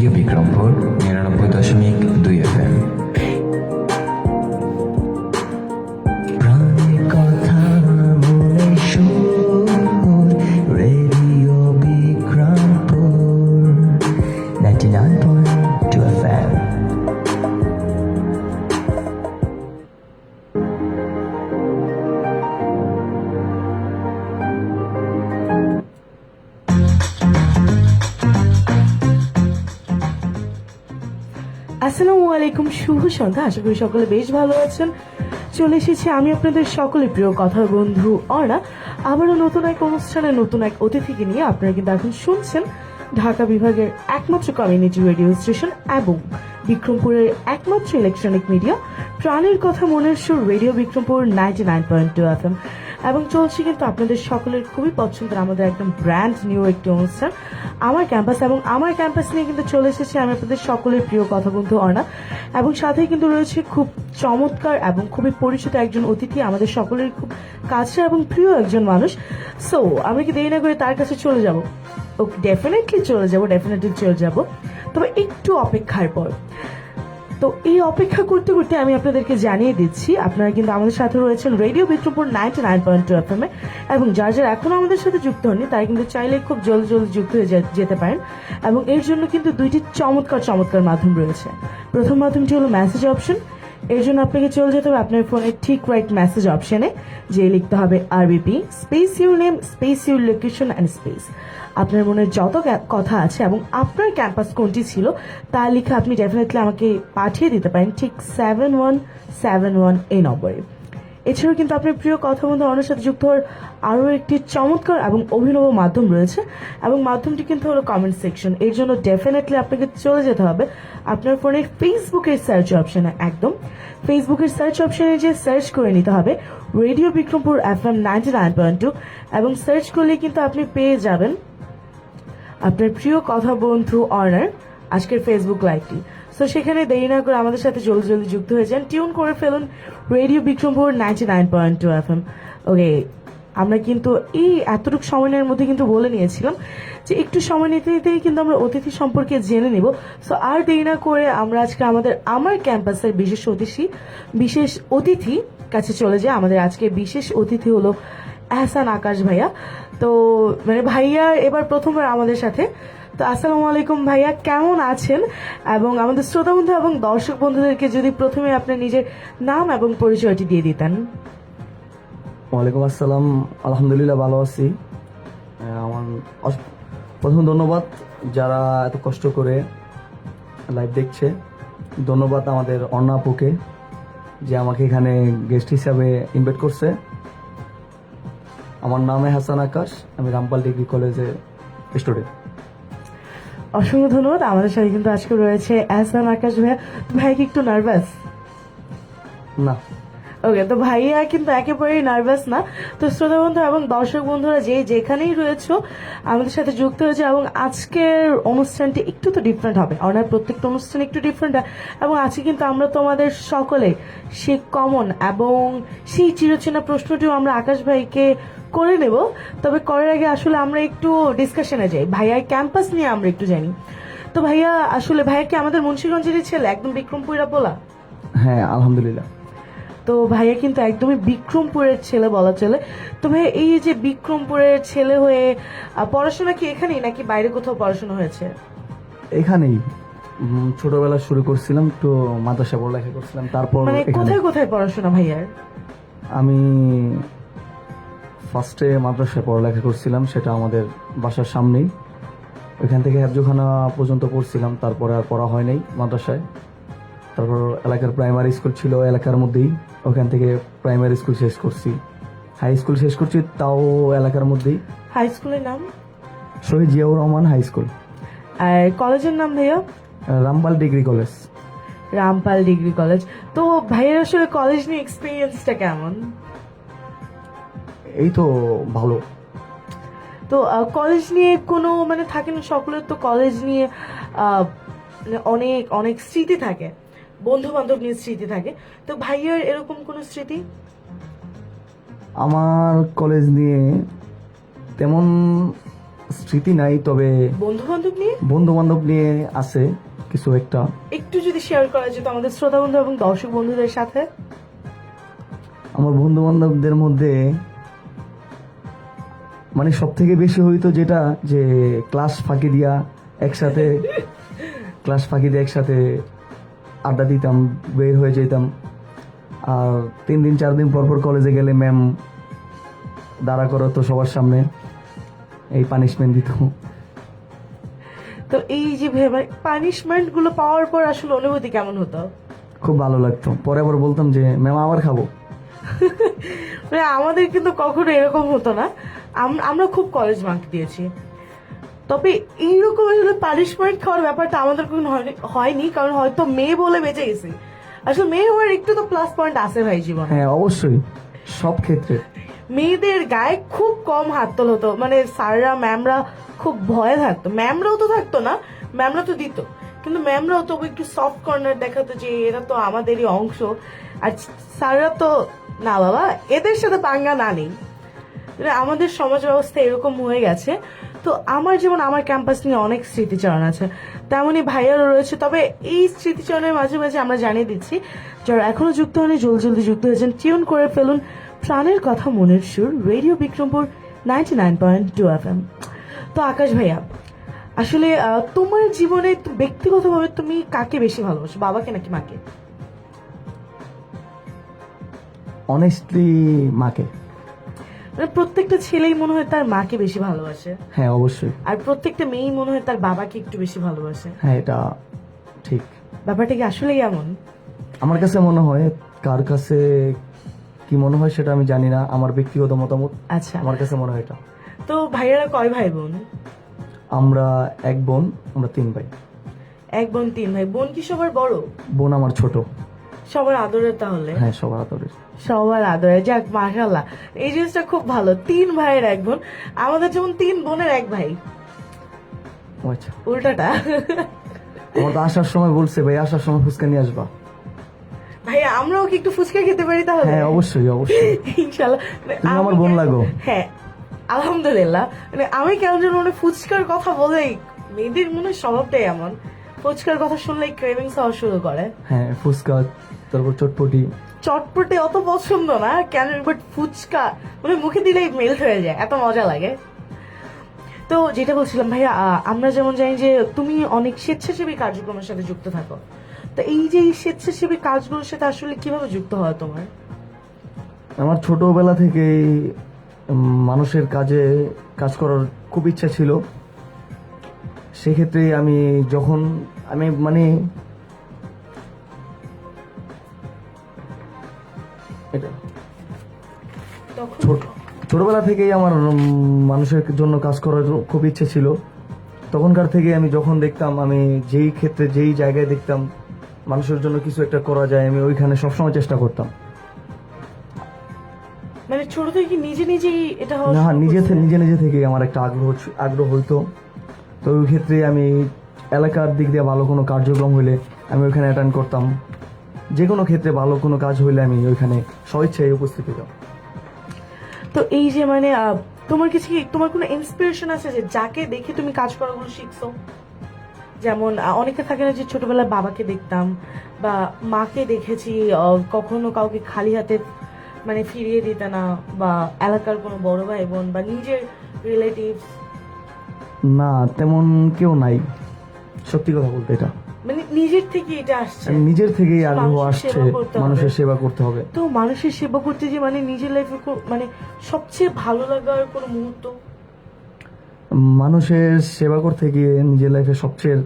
Radio Bikrampur 99.2 FM। প্রাণের কথা মনে সুর, রেডিও বিক্রমপুর 99.2 FM। আসসালামু আলাইকুম, শুভ সন্ধ্যা। আশা করি সকলে বেশ ভালো আছেন। চলে এসেছি আমি আপনাদের সকলের প্রিয় কথার বন্ধু অর্ণা, আবারও নতুন এক অনুষ্ঠানে নতুন এক অতিথিকে নিয়ে। আপনারা কিন্তু এখন শুনছেন ঢাকা বিভাগের একমাত্র কমিউনিটি রেডিও স্টেশন এবং বিক্রমপুরের একমাত্র ইলেকট্রনিক মিডিয়া প্রাণের কথা মনের সুর রেডিও বিক্রমপুর 99.2 FM। এবং চলছে কিন্তু আপনাদের সকলের খুবই পছন্দের আমাদের একদম ব্র্যান্ড নিউ একটি অনুষ্ঠান আমার ক্যাম্পাস। এবং আমার ক্যাম্পাস নিয়ে কিন্তু চলে এসেছে আমি আপনাদের সকলের প্রিয় কথা বন্ধু অর্ণা, এবং সাথে কিন্তু রয়েছে খুব চমৎকার এবং খুবই পরিচিত একজন অতিথি, আমাদের সকলের খুব কাছের এবং প্রিয় একজন মানুষ। সো আমরা কি দেরি না করে তার কাছে চলে যাব? ওকে, ডেফিনেটলি চলে যাব, তবে একটু অপেক্ষার পর। তো এই অপেক্ষা করতে করতে আমি আপনাদেরকে জানিয়ে দিচ্ছি আপনারা কিন্তু আমাদের সাথে রয়েছেন রেডিও বিক্রমপুর 99.2 FM এ, এবং যারা যারা এখনো আমাদের সাথে যুক্ত হননি তারা কিন্তু চাইলে খুব জলদি যুক্ত হয়ে যেতে পারেন। এবং এর জন্য কিন্তু দুইটি চমৎকার মাধ্যম রয়েছে। প্রথম মাধ্যমটি হলো মেসেজ অপশন। এর জন্য আপনাকে চলে যেতে হবে আপনার ফোনের ঠিক রাইট মেসেজ অপশনে, যে লিখতে হবে RBP space your name space your location and space আপনার মনের যত কথা আছে এবং আপনার ক্যাম্পাস কোনটি ছিল তা লিখে আপনি ডেফিনেটলি আমাকে পাঠিয়ে দিতে পারেন ঠিক 7171 এই নম্বরে। এছাড়াও কিন্তু আপনার প্রিয় কথা বন্ধু অন্যের সাথে যুক্ত হওয়ার আরও একটি চমৎকার এবং অভিনব মাধ্যম রয়েছে, এবং মাধ্যমটি কিন্তু হলো কমেন্ট সেকশন। এর জন্য ডেফিনেটলি আপনাকে চলে যেতে হবে আপনার ফোনের ফেসবুকের সার্চ অপশনে। একদম ফেসবুকের সার্চ অপশনে যে সার্চ করে নিতে হবে রেডিও বিক্রমপুর FM 99.2, এবং সার্চ করলে কিন্তু আপনি পেয়ে যাবেন আপনার প্রিয় কথা বন্ধু অর্ণার আজকের ফেসবুক লাইভটি। সো সেখানে দেরি না করে আমাদের সাথে জলদি যুক্ত হয়ে যান, টিউন করে ফেলুন রেডিও বিক্রমপুর 99.2 FM। ওকে, আমরা কিন্তু এই এতটুকু সময়ের মধ্যে কিন্তু বলে নিয়েছিলাম যে একটু সময় নিতেই কিন্তু আমরা অতিথি সম্পর্কে জেনে নিব। সো আর দেরি না করে আমরা আজকে আমার ক্যাম্পাসের বিশেষ অতিথি কাছে চলে যাই। আমাদের আজকে বিশেষ অতিথি হলো এহসান আকাশ ভাইয়া। তো মানে ভাইয়া এবার প্রথমবার আমাদের সাথে। তো আসসালামু আলাইকুম ভাইয়া, কেমন আছেন? এবং আমাদের শ্রোতা বন্ধু এবং দর্শক বন্ধুদেরকে যদি প্রথমে আপনার নিজের নাম এবং পরিচয়টি দিয়ে দিতেন। ওয়ালাইকুম আসসালাম, আলহামদুলিল্লাহ ভালো আছি। আমার প্রথম ধন্যবাদ যারা এত কষ্ট করে লাইভ দেখছে। ধন্যবাদ আমাদের অর্ণা আপুকে যে আমাকে এখানে গেস্ট হিসাবে ইনভাইট করছে। আমার নাম হাসান আকাশ, আমি রামপাল ডিগ্রি কলেজে স্টুডেন্ট। অসংখ্য ধন্যবাদ। আমাদের সাথে কিন্তু আজকে রয়েছে এহসান আকাশ ভাইয়া। ভাই কি একটু নার্ভাস? না। ওকে, তো ভাইয়া কিন্তু একেবারেই নার্ভাস না। তো শ্রোতা বন্ধু এবং দর্শক বন্ধুরা যেখানেই রয়েছে আমাদের সাথে যুক্ত হয়েছে, এবং আজকের অনুষ্ঠানটি একটু তো ডিফারেন্ট হবে, ওনার প্রত্যেকটা অনুষ্ঠান একটু ডিফারেন্ট হয়। এবং আজকে কিন্তু আমরা তোমাদের সকলে সে কমন এবং সেই চিরচেনা প্রশ্নটিও আমরা আকাশ ভাইকে করে নেব। তবে করার আগে আসলে আমরা একটু ডিসকাশনে যাই, ভাইয়ার ক্যাম্পাস নিয়ে আমরা একটু জানি। তো ভাইয়া কি আমাদের মুন্সিগঞ্জেরই ছেলে, একদম বিক্রমপুরা বলা? হ্যাঁ, আলহামদুলিল্লাহ। তো ভাইয়া কিন্তু একদমই বিক্রমপুরের ছেলে বলা চলে। তো ভাইয়া এই যে বিক্রমপুরের ছেলে হয়ে পড়াশোনা কি এখানেই নাকি বাইরে কোথাও পড়াশোনা হয়েছে? এখানেই ছোটবেলা শুরু করছিলাম, তো মাদ্রাসা পড়ালেখা করছিলাম। তারপর মানে কোথায় পড়াশোনা ভাইয়ার? আমি ফার্স্টে মাদ্রাসায় পড়ালেখা করছিলাম, সেটা আমাদের বাসার সামনেই। ওইখান থেকে হেফজোখানা পর্যন্ত পড়ছিলাম, তারপরে আর পড়া হয় নাই মাদ্রাসায়। তারপর এলাকার প্রাইমারি স্কুল ছিল এলাকার মধ্যেই, ওখান থেকে প্রাইমারি স্কুল শেষ করছি। হাই স্কুল শেষ করছি তাও এলাকার মধ্যেই। হাই স্কুলের নাম? শহীদ জিয়াউর রহমান হাই স্কুল। আর কলেজের নাম ভাইয়া? Rampal degree college. Rampal degree college. তো ভাইয়ের আসলে কলেজ নিয়ে এক্সপিরিয়েন্সটা কেমন? এই তো ভালো। তো কলেজ নিয়ে কোনো মানে থাকে না, সকলের তো কলেজ নিয়ে অনেক অনেক স্মৃতি থাকে, বন্ধু বান্ধব নিয়ে স্মৃতি থাকে। তো ভাইয়ার এরকম কোনো স্মৃতি? আমার কলেজ নিয়ে তেমন স্মৃতি নাই, তবে বন্ধু বান্ধব নিয়ে বন্ধু বান্ধব নিয়ে আছে কিছু একটা। একটু যদি শেয়ার করা যেত আমাদের শ্রোতা বন্ধু এবং দর্শক বন্ধুদের সাথে। আমার বন্ধু বান্ধবদের মধ্যে মানে সব থেকে বেশি হইতো যেটা, যে ক্লাস ফাঁকি দিয়ে একসাথে আড্ডা দিতাম, বের হয়ে যেতাম। আর 3 দিন 4 দিন পর পর কলেজে গেলে ম্যাম দাঁড়া করাতো সবার সামনে, এই পানিশমেন্ট দিত। তো এই যে পানিশমেন্ট গুলো পাওয়ার পর আসলে অনুভূতি কেমন হতো? খুব ভালো লাগতো। পরে আবার বলতাম যে ম্যাম আবার খাবো। মানে আমাদের কিন্তু কখনো এরকম হতো না, আমরা খুব কলেজ বাঙ্ক দিয়েছি। তবে এইরকম আসলে পানিশমেন্ট খাওয়ার ব্যাপারটা আমাদের কখনো হয়নি, কারণ হয়তো মেয়ে বলে বেঁচে গেছি। আসলে মেয়ে হওয়ার একটু তো প্লাস পয়েন্ট আছে ভাই জীবনে। হ্যাঁ অবশ্যই, সব ক্ষেত্রে। মেয়েদের গায়ে খুব কম হাত তোল হতো, মানে স্যাররা ম্যামরা খুব ভয়ে থাকতো। ম্যামরাও তো থাকতো না, ম্যামরা তো দিত, কিন্তু ম্যামরাও তবু একটু সফট কর্নার দেখাতো যে এরা তো আমাদেরই অংশ। আর স্যাররা তো না বাবা, এদের সাথে পাঙ্গা না নেই। মানে আমাদের সমাজ ব্যবস্থা এরকম হয়ে গেছে। তো আমার যেমন আমার ক্যাম্পাস নিয়ে অনেক স্মৃতিচারণ আছে, তেমনই ভাইয়ারও রয়েছে। তবে এই স্মৃতিচারণের মাঝে মাঝে আমরা জানিয়ে দিচ্ছি, যারা এখনো যুক্ত হয়নি জলদি যুক্ত হয়েছেন, টিউন করে ফেলুন প্রাণের কথা মনের সুর, রেডিও বিক্রমপুর 99.2 FM। তো আকাশ ভাইয়া, আসলে তোমার জীবনে ব্যক্তিগতভাবে তুমি কাকে বেশি ভালোবাসো, বাবাকে নাকি মাকে? অনেস্টলি মাকে। মানে প্রত্যেকটা ছেলেই মনে হয় তার মাকে বেশি ভালোবাসে, হ্যাঁ অবশ্যই। আর প্রত্যেকটা মেয়েই মনে হয় তার বাবাকে একটু বেশি ভালোবাসে। হ্যাঁ এটা ঠিক। ব্যাপারটা কি আসলে এমন? আমার কাছে মনে হয়, কার কাছে কি মনে হয় সেটা আমি জানি না, আমার ব্যক্তিগত মতামত। আচ্ছা, আমার কাছে মনে হয় এটা। তো ভাইয়ারা কয় ভাই বোন? আমরা এক বোন, আমরা 3 ভাই। এক বোন 3 ভাই। বোন কি সবার বড়? বোন আমার ছোট। সবার আদরের তাহলে? হ্যাঁ সবার আদরের। সবার আদরে, যাক মাশাআল্লাহ, এই জিনিসটা খুব ভালো। 3 ভাইয়ের 1 বোন। আমাদের যেমন 3 বোনের 1 ভাই, ও আচ্ছা। উল্টাটা। আমার তো আসার সময় বলছে, ভাই আসার সময় ফুচকা নিয়ে আসবা। ভাইয়া আমরাও কি একটু ফুচকা খেতে পারি তাহলে? হ্যাঁ অবশ্যই অবশ্যই। ইনশাআল্লাহ। তুমি আমার বোন লাগো। হ্যাঁ আলহামদুলিল্লাহ। মানে আমি কেমন যেন মানে ফুচকার কথা বলেই, মেয়েদের মনে হয় স্বভাবটাই এমন, ফুচকার কথা শুনলেই ক্রেভিংস হওয়া শুরু করে। হ্যাঁ ফুচকা, তারপর চটপটি। চটপটে অত পছন্দ না কেন, বাট ফুচকা মানে মুখে দিলেই মেল্ট হয়ে যায়, এত মজা লাগে। তো যেটা বলছিলাম ভাইয়া, আমরা যেমন জানি যে তুমি অনেক স্বেচ্ছাসেবী কার্যক্রমের সাথে যুক্ত থাকো। তো এই যে এই স্বেচ্ছাসেবী কাজগুলোর সাথে আসলে কিভাবে যুক্ত হয় তোমার? আমার ছোটবেলা থেকেই মানুষের কাজ করার খুব ইচ্ছা ছিল। সেক্ষেত্রে আমি মানে এটা তখন ছোটবেলা থেকেই আমার মানুষের জন্য কাজ করার খুব ইচ্ছে ছিল। তখনকার থেকে আমি যখন দেখতাম, আমি যেই ক্ষেত্রে যেই জায়গায় দেখতাম মানুষের জন্য কিছু একটা করা যায়, আমি ওইখানে সবসময় চেষ্টা করতাম। মানে ছোট থেকে নিজেই এটা হওয়া না, শুরু করছে? নিজে থেকেই আমার একটা আগ্রহ হইতো। তো ওই ক্ষেত্রে আমি এলাকার দিক দিয়ে ভালো কোনো কার্যক্রম হইলে আমি ওইখানে অ্যাটেন্ড করতাম। যে কোনো ক্ষেত্রে ভালো কোনো কাজ হইলে আমি ওইখানে স্বেচ্ছায় উপস্থিত হতাম। তো এই যে মানে তোমার কোনো ইন্সপিরেশন আছে যে যাকে দেখে তুমি কাজ করাগুলো শিখছো? যেমন অনেকে থাকে না যে ছোটবেলায় বাবাকে দেখতাম বা মাকে দেখেছি, কখনো কাউকে খালি হাতে মানে ফিরিয়ে দিতে না, বা এলাকার কোনো বড় ভাই বোন বা নিজের রিলেটিভ? না, তেমন কেউ নাই, সত্যি কথা বলতে। এটা মানে নিজের থেকে এটা আসছে? নিজের থেকেই আগ্রহ মানুষের আসছে, সেবা করতে হবে। মানুষের সেবা করতে হবে। তো মানুষের সেবা করতে যে মানে নিজের লাইফে মানে সবচেয়ে ভালো লাগার কোনো মুহূর্ত? মানুষের সেবা করতে গিয়ে নিজের লাইফে সবচেয়ে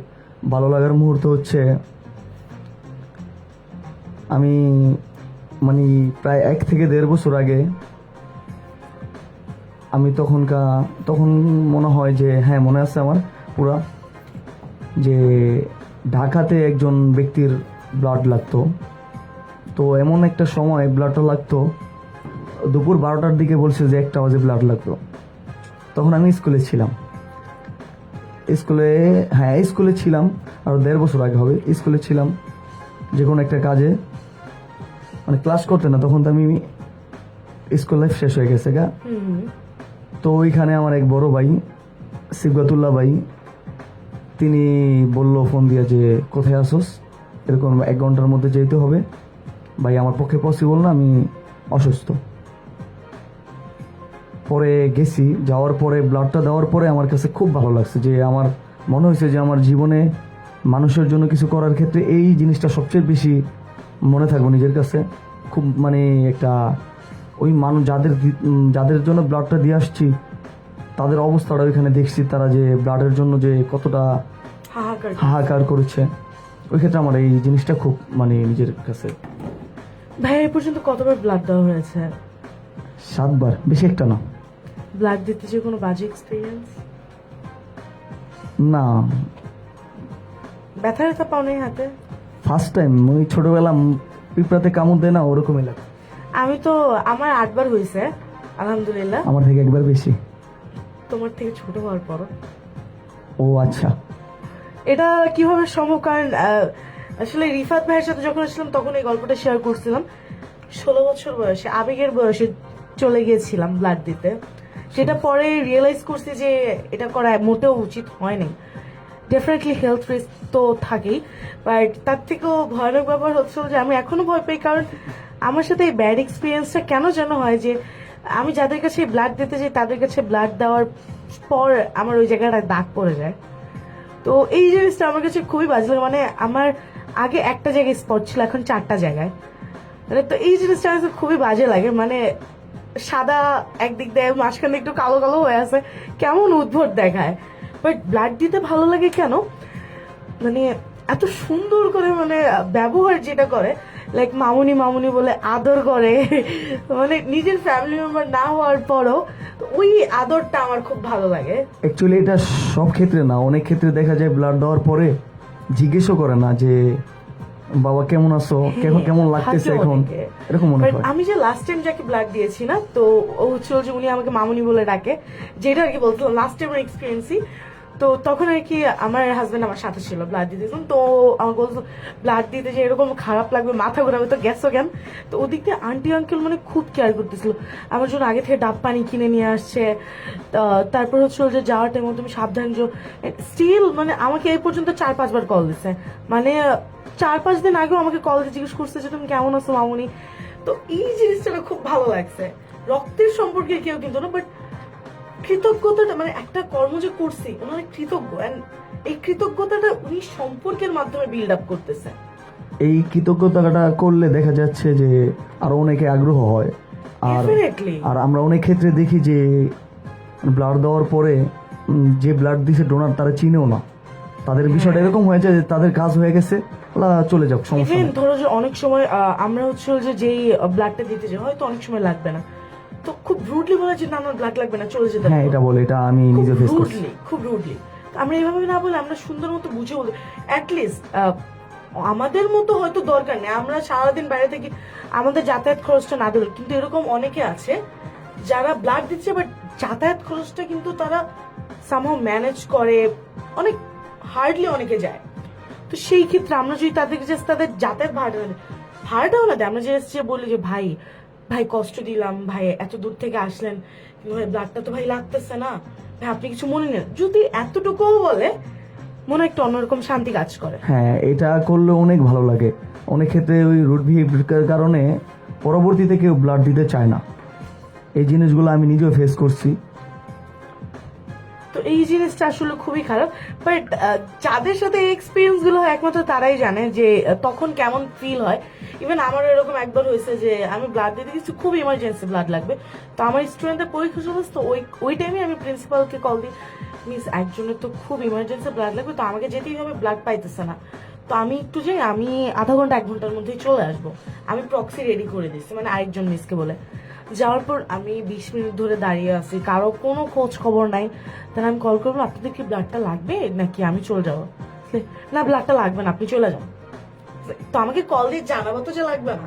ভালো লাগার মুহূর্ত হচ্ছে, আমি মানে প্রায় 1 থেকে 1.5 বছর আগে আমি তখন মনে হয় যে, হ্যাঁ মনে আছে আমার পুরা, যে ঢাকাতে একজন ব্যক্তির ব্লাড লাগতো। তো এমন একটা সময় ব্লাডটা লাগতো, দুপুর 12টার দিকে বলছে যে 1টা বাজে ব্লাড লাগতো। তখন আমি স্কুলে ছিলাম, স্কুলে ছিলাম, আর 1.5 বছর আগে হবে। স্কুলে ছিলাম যে কোনো একটা কাজে, মানে ক্লাস করতে না, তখন তো আমি স্কুল লাইফ শেষ হয়ে গেছে গা। তো ওইখানে আমার এক বড় ভাই সিবগাতুল্লাহ ভাই, তিনি বলল ফোন দিয়ে যে কোথায় আসোস, এরকম 1 ঘন্টার মধ্যে যেতে হবে। ভাই আমার পক্ষে পসিবল না, আমি অসুস্থ। পরে গেছি, যাওয়ার পরে ব্লাডটা দেওয়ার পরে আমার কাছে খুব ভালো লাগছে, যে আমার মনে হয়েছে যে আমার জীবনে মানুষের জন্য কিছু করার ক্ষেত্রে এই জিনিসটা সবচেয়ে বেশি মনে থাকবো নিজের কাছে। খুব মানে একটা ওই মানুষ যাদের জন্য ব্লাডটা দিয়ে আসছি তাদের অবস্থাটা ওইখানে দেখছি, তারা যে ব্লাডের জন্য যে কতটা হাহাকার। হাহাকার করেছে, ওই ক্ষেত্রে আমার এই জিনিসটা খুব মানে নিজের কাছে। ভাই এই পর্যন্ত কতবার ব্লাড দেওয়া হয়েছে? 7 বার, বেশি একটা না। ব্লাড দিতে যে কোনো বাজে এক্সপিরিয়েন্স? না, ব্যথা ব্যথা পাও নাই হাতে? First time. ওই ছোটবেলা পিঁপড়াতে কামড় দেয় না, ওরকমই লাগে। আমি তো আমার 8 বার হয়েছে আলহামদুলিল্লাহ। আমার থেকে একবার বেশি। তোমার থেকে ছোট হওয়ার পর। ও আচ্ছা। এটা কিভাবে সম্ভব? কারণ আসলে রিফাত ভাইয়ের সাথে যখন আসলাম তখন এই গল্পটা শেয়ার করছিলাম। 16 বছর বয়সে, আবেগের বয়সে চলে গিয়েছিলাম ব্লাড দিতে। সেটা পরে রিয়েলাইজ করছি যে এটা করা মোটেও উচিত হয়নি। ডেফিনেটলি হেলথ রিস্ক তো থাকেই, বাট তার থেকেও ভয়ানক ব্যাপার হচ্ছিল যে আমি এখনো ভয় পাই। কারণ আমার সাথে এই ব্যাড এক্সপিরিয়েন্সটা কেন যেন হয় যে আমি যাদের কাছে ব্লাড দিতে যাই তাদের কাছে ব্লাড দেওয়ার পর আমার ওই জায়গাটায় দাগ পড়ে যায়। তো এই জিনিসটা আমার কাছে খুবই বাজে লাগে। মানে আমার আগে একটা জায়গায় স্পট ছিল, এখন 4টা জায়গায়। মানে তো এই জিনিসটা আমার কাছে খুবই বাজে লাগে। মানে সাদা একদিক দিয়ে, মাঝখানে একটু কালো কালো হয়ে আছে, কেমন উদ্ভট দেখায়। বাট ব্লাড দিতে ভালো লাগে কেন? মানে এত সুন্দর করে মানে ব্যবহার যেটা করে, লাইক মামুনি মামুনি বলে আদর করে, মানে নিজের ফ্যামিলি মেম্বার না হওয়ার পরও ওই আদরটা আমার খুব ভালো লাগে। অ্যাকচুয়ালি এটা সব ক্ষেত্রে না, অনেক ক্ষেত্রে দেখা যায় ব্লাড দেওয়ার পরে জিজ্ঞেসও করে না যে বাবা কেমন আছো, কেমন লাগতেছে থাকে এখন, অনেকে। এরকম মনে But হয়। আমি যে লাস্ট টাইম যাকে ব্লাড দিয়েছি না, তো ও হচ্ছিল যে উনি আমাকে মামুনি বলে ডাকে, যেটা আর কি বলছিলাম লাস্ট টাইমের এক্সপিরিয়েন্সই। তো তখন আর কি আমার হাজবেন্ড আমার সাথে ছিল, ব্লাড দিতেছিলাম। তো আমার বলতো ব্লাড দিতে যে এরকম খারাপ লাগবে, মাথা ঘোরাবে, তো গেছো কেন? তো ওদিক দিয়ে আন্টি আঙ্কেল মানে খুব কেয়ার করতেছিল আমার জন্য, আগে থেকে ডাব পানি কিনে নিয়ে আসছে। তারপর হচ্ছিল যে যাওয়ার টাইম তুমি সাবধান যো। স্টিল মানে আমাকে এই পর্যন্ত 4-5 বার কল দিছে। মানে 4-5 দিন আগেও আমাকে কল দিয়ে জিজ্ঞেস করছে যে তুমি কেমন আছো মামুনি। তো এই জিনিসটা না খুব ভালো লাগছে। রক্তের সম্পর্কে কেউ কিন্তু না, বাট কৃতজ্ঞতাটা, মানে একটা কর্ম যে করছি ওনার কৃতজ্ঞ, এন্ড এই কৃতজ্ঞতাটা উনি সম্পর্কের মাধ্যমে বিল্ড আপ করতেছে। এই কৃতজ্ঞতাটা করলে দেখা যাচ্ছে যে আরো অনেকে আগ্রহ হয়। আর Definitely. আর আমরা অনেক ক্ষেত্রে দেখি যে ব্লাড দেওয়ার পরে যে ব্লাড দিছে ডোনার তারা চিনেও না, তাদের বিষয়টা এরকম হয়েছে যে তাদের কাজ হয়ে গেছে, ওরা চলে যাক, সমস্যা ইভেন নেই। ধরো যে অনেক সময় আমরা হচ্ছে যে যেই ব্লাডটা দিতে যাই হয়তো অনেক সময় লাগবে না, তো খুব রুডলি বলে যে না আমার ব্লাড লাগবে না, চলে যেতে হ্যাঁ, হবে। এটা বলে, এটা আমি নিজে ফেস করছি। খুব রুডলি আমরা এইভাবে না বলে আমরা সুন্দর মতো বুঝে বলি। অ্যাটলিস্ট আমাদের মতো হয়তো দরকার নেই, আমরা সারাদিন বাইরে থেকে আমাদের যাতায়াত খরচটা না দিল, কিন্তু এরকম অনেকে আছে যারা ব্লাড দিচ্ছে বাট যাতায়াত খরচটা কিন্তু তারা সামহাও ম্যানেজ করে, অনেক হার্ডলি অনেকে যায়। তো সেই ক্ষেত্রে আমরা যদি তাদেরকে জাস্ট তাদের যাতায়াত ভাড়াটাও না দেয়, আমরা যে বলি যে ভাই ভাই কষ্ট দিলাম, ভাই এত দূর থেকে আসলেন, কিন্তু ভাই ব্লাডটা তো ভাই লাগতেছে না, ভাই আপনি কিছু মনে নেন, যদি এতটুকুও বলে মনে একটা অন্যরকম শান্তি কাজ করে। হ্যাঁ, এটা করলে অনেক ভালো লাগে। অনেক ক্ষেত্রে ওই রুট বিহেভিয়ার কারণে পরবর্তীতে কেউ ব্লাড দিতে চায় না। এই জিনিসগুলো আমি নিজেও ফেস করছি। তো এই জিনিসটা আসলে খুবই খারাপ। বাট যাদের সাথে এই এক্সপিরিয়েন্স গুলো হয় একমাত্র তারাই জানে যে তখন কেমন ফিল হয়। ইভেন আমার এরকম একবার হয়েছে যে আমি ব্লাড দিতে গেছি, খুব ইমার্জেন্সি ব্লাড লাগবে, তো আমার স্টুডেন্টদের পরীক্ষা চলছে, তো ওই টাইমে আমি প্রিন্সিপালকে কল দিই, মিস একজনের তো খুব ইমার্জেন্সি ব্লাড লাগবে, তো আমাকে যেতেই হবে, ব্লাড পাইতেছে না, তো আমি একটু যাই, আমি আধা ঘন্টা 1 ঘন্টার মধ্যেই চলে আসবো। আমি প্রক্সি রেডি করে দিচ্ছি, মানে আরেকজন মিসকে বলে। যাওয়ার পর আমি 20 মিনিট ধরে দাঁড়িয়ে আছি, কারো কোনো খোঁজ খবর নাই। তাহলে আমি কল করবো, আপনাদের কি ব্লাডটা লাগবে নাকি আমি চলে যাবো? না ব্লাডটা লাগবে না, আপনি চলে যান। তো আমাকে কল দিয়ে জানাবো তো যে লাগবে না,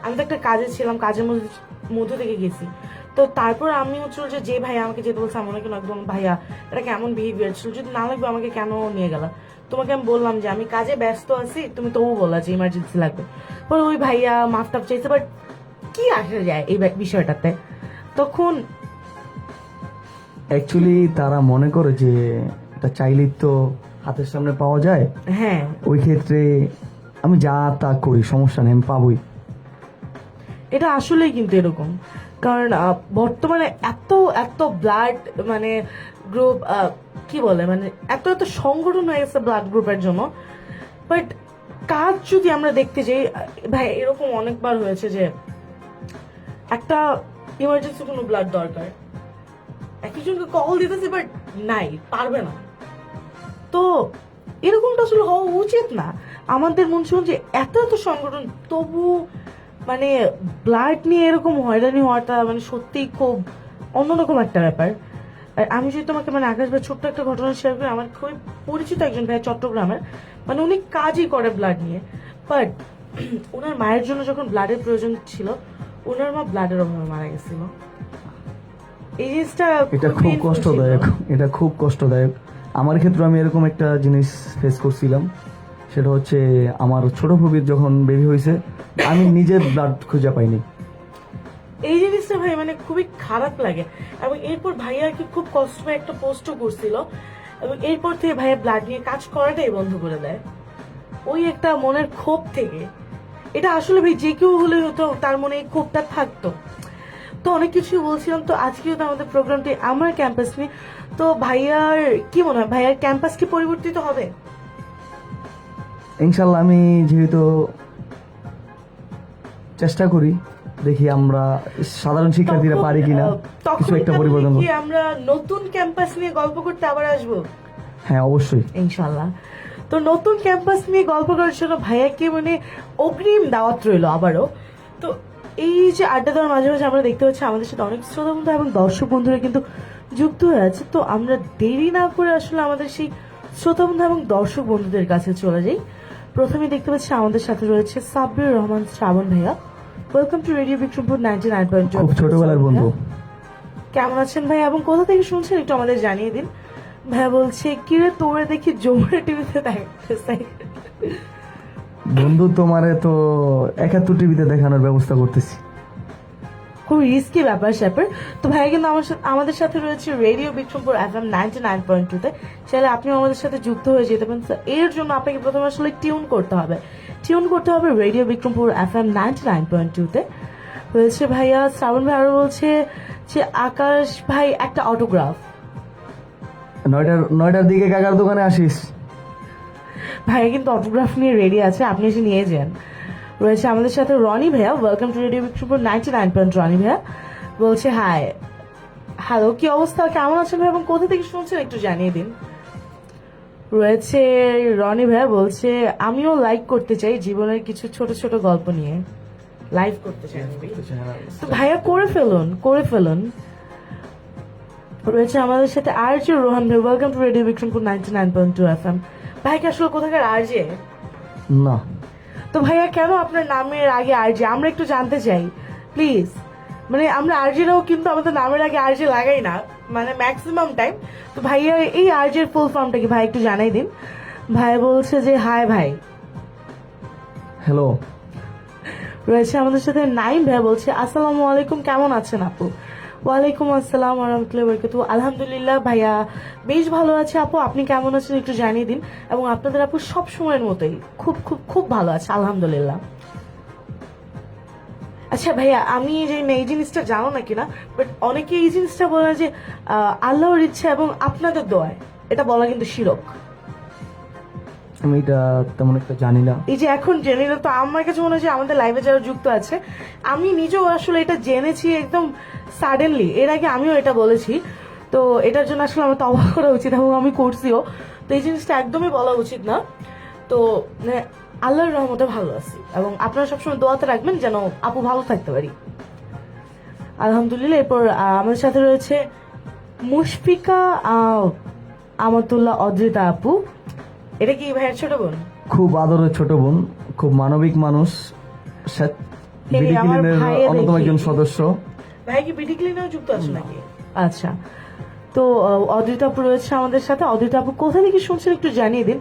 আমি তো একটা কাজে ছিলাম, কাজের মধ্যে থেকে গেছি। তো তারপর আমি হচ্ছে যে ভাইয়া আমাকে যেতে বলছে, আমি ওনাকে একদম ভাইয়া এটা কেমন বিহেভিয়ার ছিল, যদি না লাগবে আমাকে কেন নিয়ে গেল? তোমাকে আমি বললাম যে আমি কাজে ব্যস্ত আছি, তুমি তবু বললা যে ইমার্জেন্সি লাগবে। পরে ওই ভাইয়া মাফ টাফ চাইছে, বাট কি আসা যায় এই বিষয়টাতে? তখন অ্যাকচুয়ালি তারা মনে করে যে এটা চাইলেই তো হাতের সামনে পাওয়া যায়, হ্যাঁ, ওই ক্ষেত্রে আমি যা তা করি, সমস্যা নেই, আমি পাবোই। এটা আসলেই কিন্তু এরকম। কারণ বর্তমানে এত এত ব্লাড মানে গ্রুপ কি বলে মানে এত এত সংগঠন হয়ে গেছে ব্লাড গ্রুপের জন্য। বাট কাজ যদি আমরা দেখতে যাই ভাই, এরকম অনেকবার হয়েছে যে একটা ইমার্জেন্সি কোনো ব্লাড দরকার, একজনকে কল দিতেছে বাট নাই, পারবে না। তো এরকমটা আসলে হওয়া উচিত না। আমাদের মনে হয় যে এত এত সংগঠন তবু মানে ব্লাড নিয়ে এরকম হয়রানি হওয়াটা মানে সত্যিই খুব অন্যরকম একটা ব্যাপার। আর আমি যদি তোমাকে মানে আকাশ ভাই ছোট্ট একটা ঘটনা শেয়ার করি, আমার খুবই পরিচিত একজন ভাই চট্টগ্রামের, মানে উনি কাজই করে ব্লাড নিয়ে। বাট ওনার মায়ের জন্য যখন ব্লাডের প্রয়োজন ছিল, ওনার মা ব্লাডের অভাবে মারা গেছিল। এই জিনিসটা এটা খুব খুব painful কষ্টদায়ক, ছিল। এটা খুব কষ্টদায়ক। আমার ক্ষেত্রে আমি এরকম একটা জিনিস ফেস করছিলাম, সেটা হচ্ছে আমার ছোট ফুপির যখন বেবি হয়েছে, আমি নিজে ব্লাড খুঁজে পাইনি। এই জিনিসটা ভাই মানে খুবই খারাপ লাগে। এবং এরপর ভাইয়া কি খুব কষ্ট করে একটা পোস্টও করছিল, এবং এরপর থেকে ভাইয়া ব্লাড নিয়ে কাজ করাটাই বন্ধ করে দেয় ওই একটা মনের ক্ষোভ থেকে। এটা আসলে ভাই যে কেউ হলে হতো তার মনে এই ক্ষোভটা থাকতো। তো অনেক কিছু বলছিলাম, তো আজকেও তো আমাদের প্রোগ্রামটি আমার ক্যাম্পাস নিয়ে। তো ভাইয়ার কি মনে হয়, ভাইয়ার ক্যাম্পাস কি পরিবর্তিত হবে? ইনশাল্লাহ, আমি যেহেতু চেষ্টা করি, দেখি আমরা সাধারণ শিক্ষার্থীরা তখন, পারি কিনা তখন কিছু একটা কি পরিবর্তন কি করতে। আমরা নতুন ক্যাম্পাস নিয়ে গল্প করতে আবার আসবো? হ্যাঁ, অবশ্যই। ইনশাল্লাহ। তো নতুন ক্যাম্পাস নিয়ে গল্প করার জন্য ভাইয়াকে মানে অগ্রিম দাওয়াত রইলো আবারও। তো এই যে আড্ডা দেওয়ার মাঝে মাঝে আমরা দেখতে পাচ্ছি আমাদের সাথে অনেক শ্রোতা বন্ধু এবং দর্শক বন্ধুরা কিন্তু যুক্ত হয়ে আছে। তো আমরা দেরি না করে আসলে আমাদের সেই শ্রোতা বন্ধু এবং দর্শক বন্ধুদের কাছে চলে যাই। প্রথমে দেখতে পাচ্ছি আমাদের সাথে রয়েছে সাব্বির রহমান শ্রাবণ ভাইয়া। Welcome to radio Bikrampur 99.2। খুব ছোটবেলার বন্ধু। কেমন আছেন ভাই এবং কোথা থেকে শুনছেন একটু আমাদের জানিয়ে দিন। ভাইয়া বলছে কিরে তোরে দেখি জমুরা টিভিতে দেখতেছে। বন্ধু, তোমারে তো 71 টিভিতে দেখানোর ব্যবস্থা করতেছি। খুব রিস্কি ব্যাপার স্যাপার। তো ভাইয়া কিন্তু আমাদের সাথে রয়েছে রেডিও বিক্রমপুর FM 99.2-তে। চাইলে আপনিও আমাদের সাথে যুক্ত হয়ে যেতে পারেন। তো এর জন্য আপনাকে প্রথমে আসলে টিউন করতে হবে রেডিও বিক্রমপুর FM 99.2-তে। বলছে ভাইয়া শ্রাবণ ভাই আরো বলছে যে আকাশ ভাই একটা অটোগ্রাফ। 9টার দিকে কাকার দোকানে আসিস। ভাইয়া কিন্তু অটোগ্রাফ নিয়ে রেডি আছে, আপনি এসে নিয়ে যান। রয়েছে আমাদের সাথে রনি ভাইয়া। Welcome to radio Bikrampur 99.2 Roni ভাইয়া। বলছে হাই, হ্যালো, কি অবস্থা, কেমন আছেন ভাই এবং কোথা থেকে শুনছেন একটু জানিয়ে দিন। রয়েছে রনি ভাইয়া বলছে আমিও লাইক করতে চাই জীবনের কিছু ছোট ছোট গল্প নিয়ে, লাইভ করতে চাই আমি। তো ভাইয়া করে ফেলুন। রয়েছে আমাদের সাথে আরজে রোহান ভাই। Welcome to radio Bikrampur 99.2 FM। ভাইকে আসলে কোথাকার আরজে? না, তো ভাইয়া কেন আপনার নামের আগে আরজে আমরা একটু জানতে চাই প্লিজ। মানে আমরা আরজেরাও কিন্তু আমাদের নামের আগে আরজে লাগাই না, মানে ম্যাক্সিমাম টাইম। তো ভাইয়া এই আরজের ফুল ফর্মটা কি ভাই একটু জানাই দিন। ভাই বলছে যে হাই ভাই। হ্যালো। রয়েছে আমাদের সাথে নাইম ভাই। বলছে আসসালামু আলাইকুম, কেমন আছেন আপু? ওয়ালাইকুম আসসালাম ওয়া বারাকাতুহু। আলহামদুলিল্লাহ ভাইয়া বেশ ভালো আছে আপু, আপনি কেমন আছেন একটু জানিয়ে দিন। এবং আপনাদের আপু সব সময়ের মতোই খুব খুব খুব ভালো আছে আলহামদুলিল্লাহ। আচ্ছা ভাইয়া, আমি এই জিনিসটা জানো না কিনা, বাট অনেকে এই জিনিসটা বলে যে আল্লাহর ইচ্ছা এবং আপনাদের দোয়ায়, এটা বলা কিন্তু শিরক। আমি এটা তেমন একটা জানি না। এই যে এখন জেনে নিল, তো আমার কাছে মনে হয় যে আমাদের লাইভে যারা যুক্ত আছে, আমি নিজেও আসলে এটা জেনেছি একদম সাডেনলি। এর আগে আমিও এটা বলেছি, তো এটার জন্য আসলে আমার তওবা করা উচিত এবং আমি করছিও। তো এই জিনিসটা একদমই বলা উচিত না। তো আল্লাহর রহমতে ভালো আছি এবং আপনারা সবসময় দোয়াতে রাখবেন যেন আপু ভালো থাকতে পারি। আলহামদুলিল্লাহ। এরপর আমাদের সাথে রয়েছে মুশফিকা আমাতুল্লাহ অদ্রিতা আপু। এটা কি ভাইয়ের ছোট বোন? খুব আদরের ছোট বোন, খুব মানবিক মানুষ, বিডি আমার ক্লিনের ভাইয়ের অন্যতম দেখি। একজন সদস্য। ভাই কি বিডি ক্লিনেও যুক্ত আছে নাকি? আচ্ছা। তো অদ্রিতা আপু রয়েছে আমাদের সাথে। অদ্রিতা আপু কোথা থেকে শুনছেন একটু জানিয়ে দিন।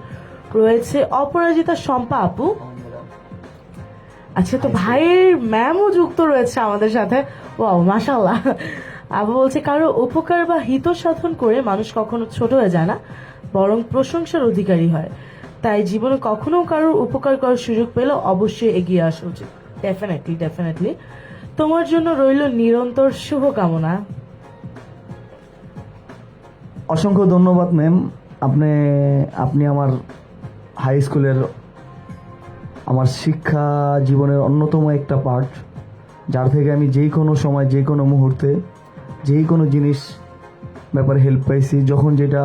রয়েছে অপরাজিতা শম্পা আপু। আচ্ছা, তো ভাইয়ের ম্যামও যুক্ত রয়েছে আমাদের সাথে। ওয়াও মাশাআল্লাহ। আবু বলছে কারো উপকার বা হিত সাধন করে মানুষ কখনো ছোট হয়ে যায় না, বরং প্রশংসার অধিকারী হয়। তাই জীবনে কখনো কারোর উপকার করার সুযোগ পেলে অবশ্যই এগিয়ে আসা উচিত। Definitely definitely. তোমার জন্য রইল নিরন্তর শুভকামনা। অসংখ্য ধন্যবাদ ম্যাম। আপনি আপনি আমার হাই স্কুলের আমার শিক্ষা জীবনের অন্যতম একটা পার্ট, যার থেকে আমি যেই কোনো সময় যে কোনো মুহূর্তে যেই কোনো জিনিস ব্যাপারে হেল্প পাইছি। যখন যেটা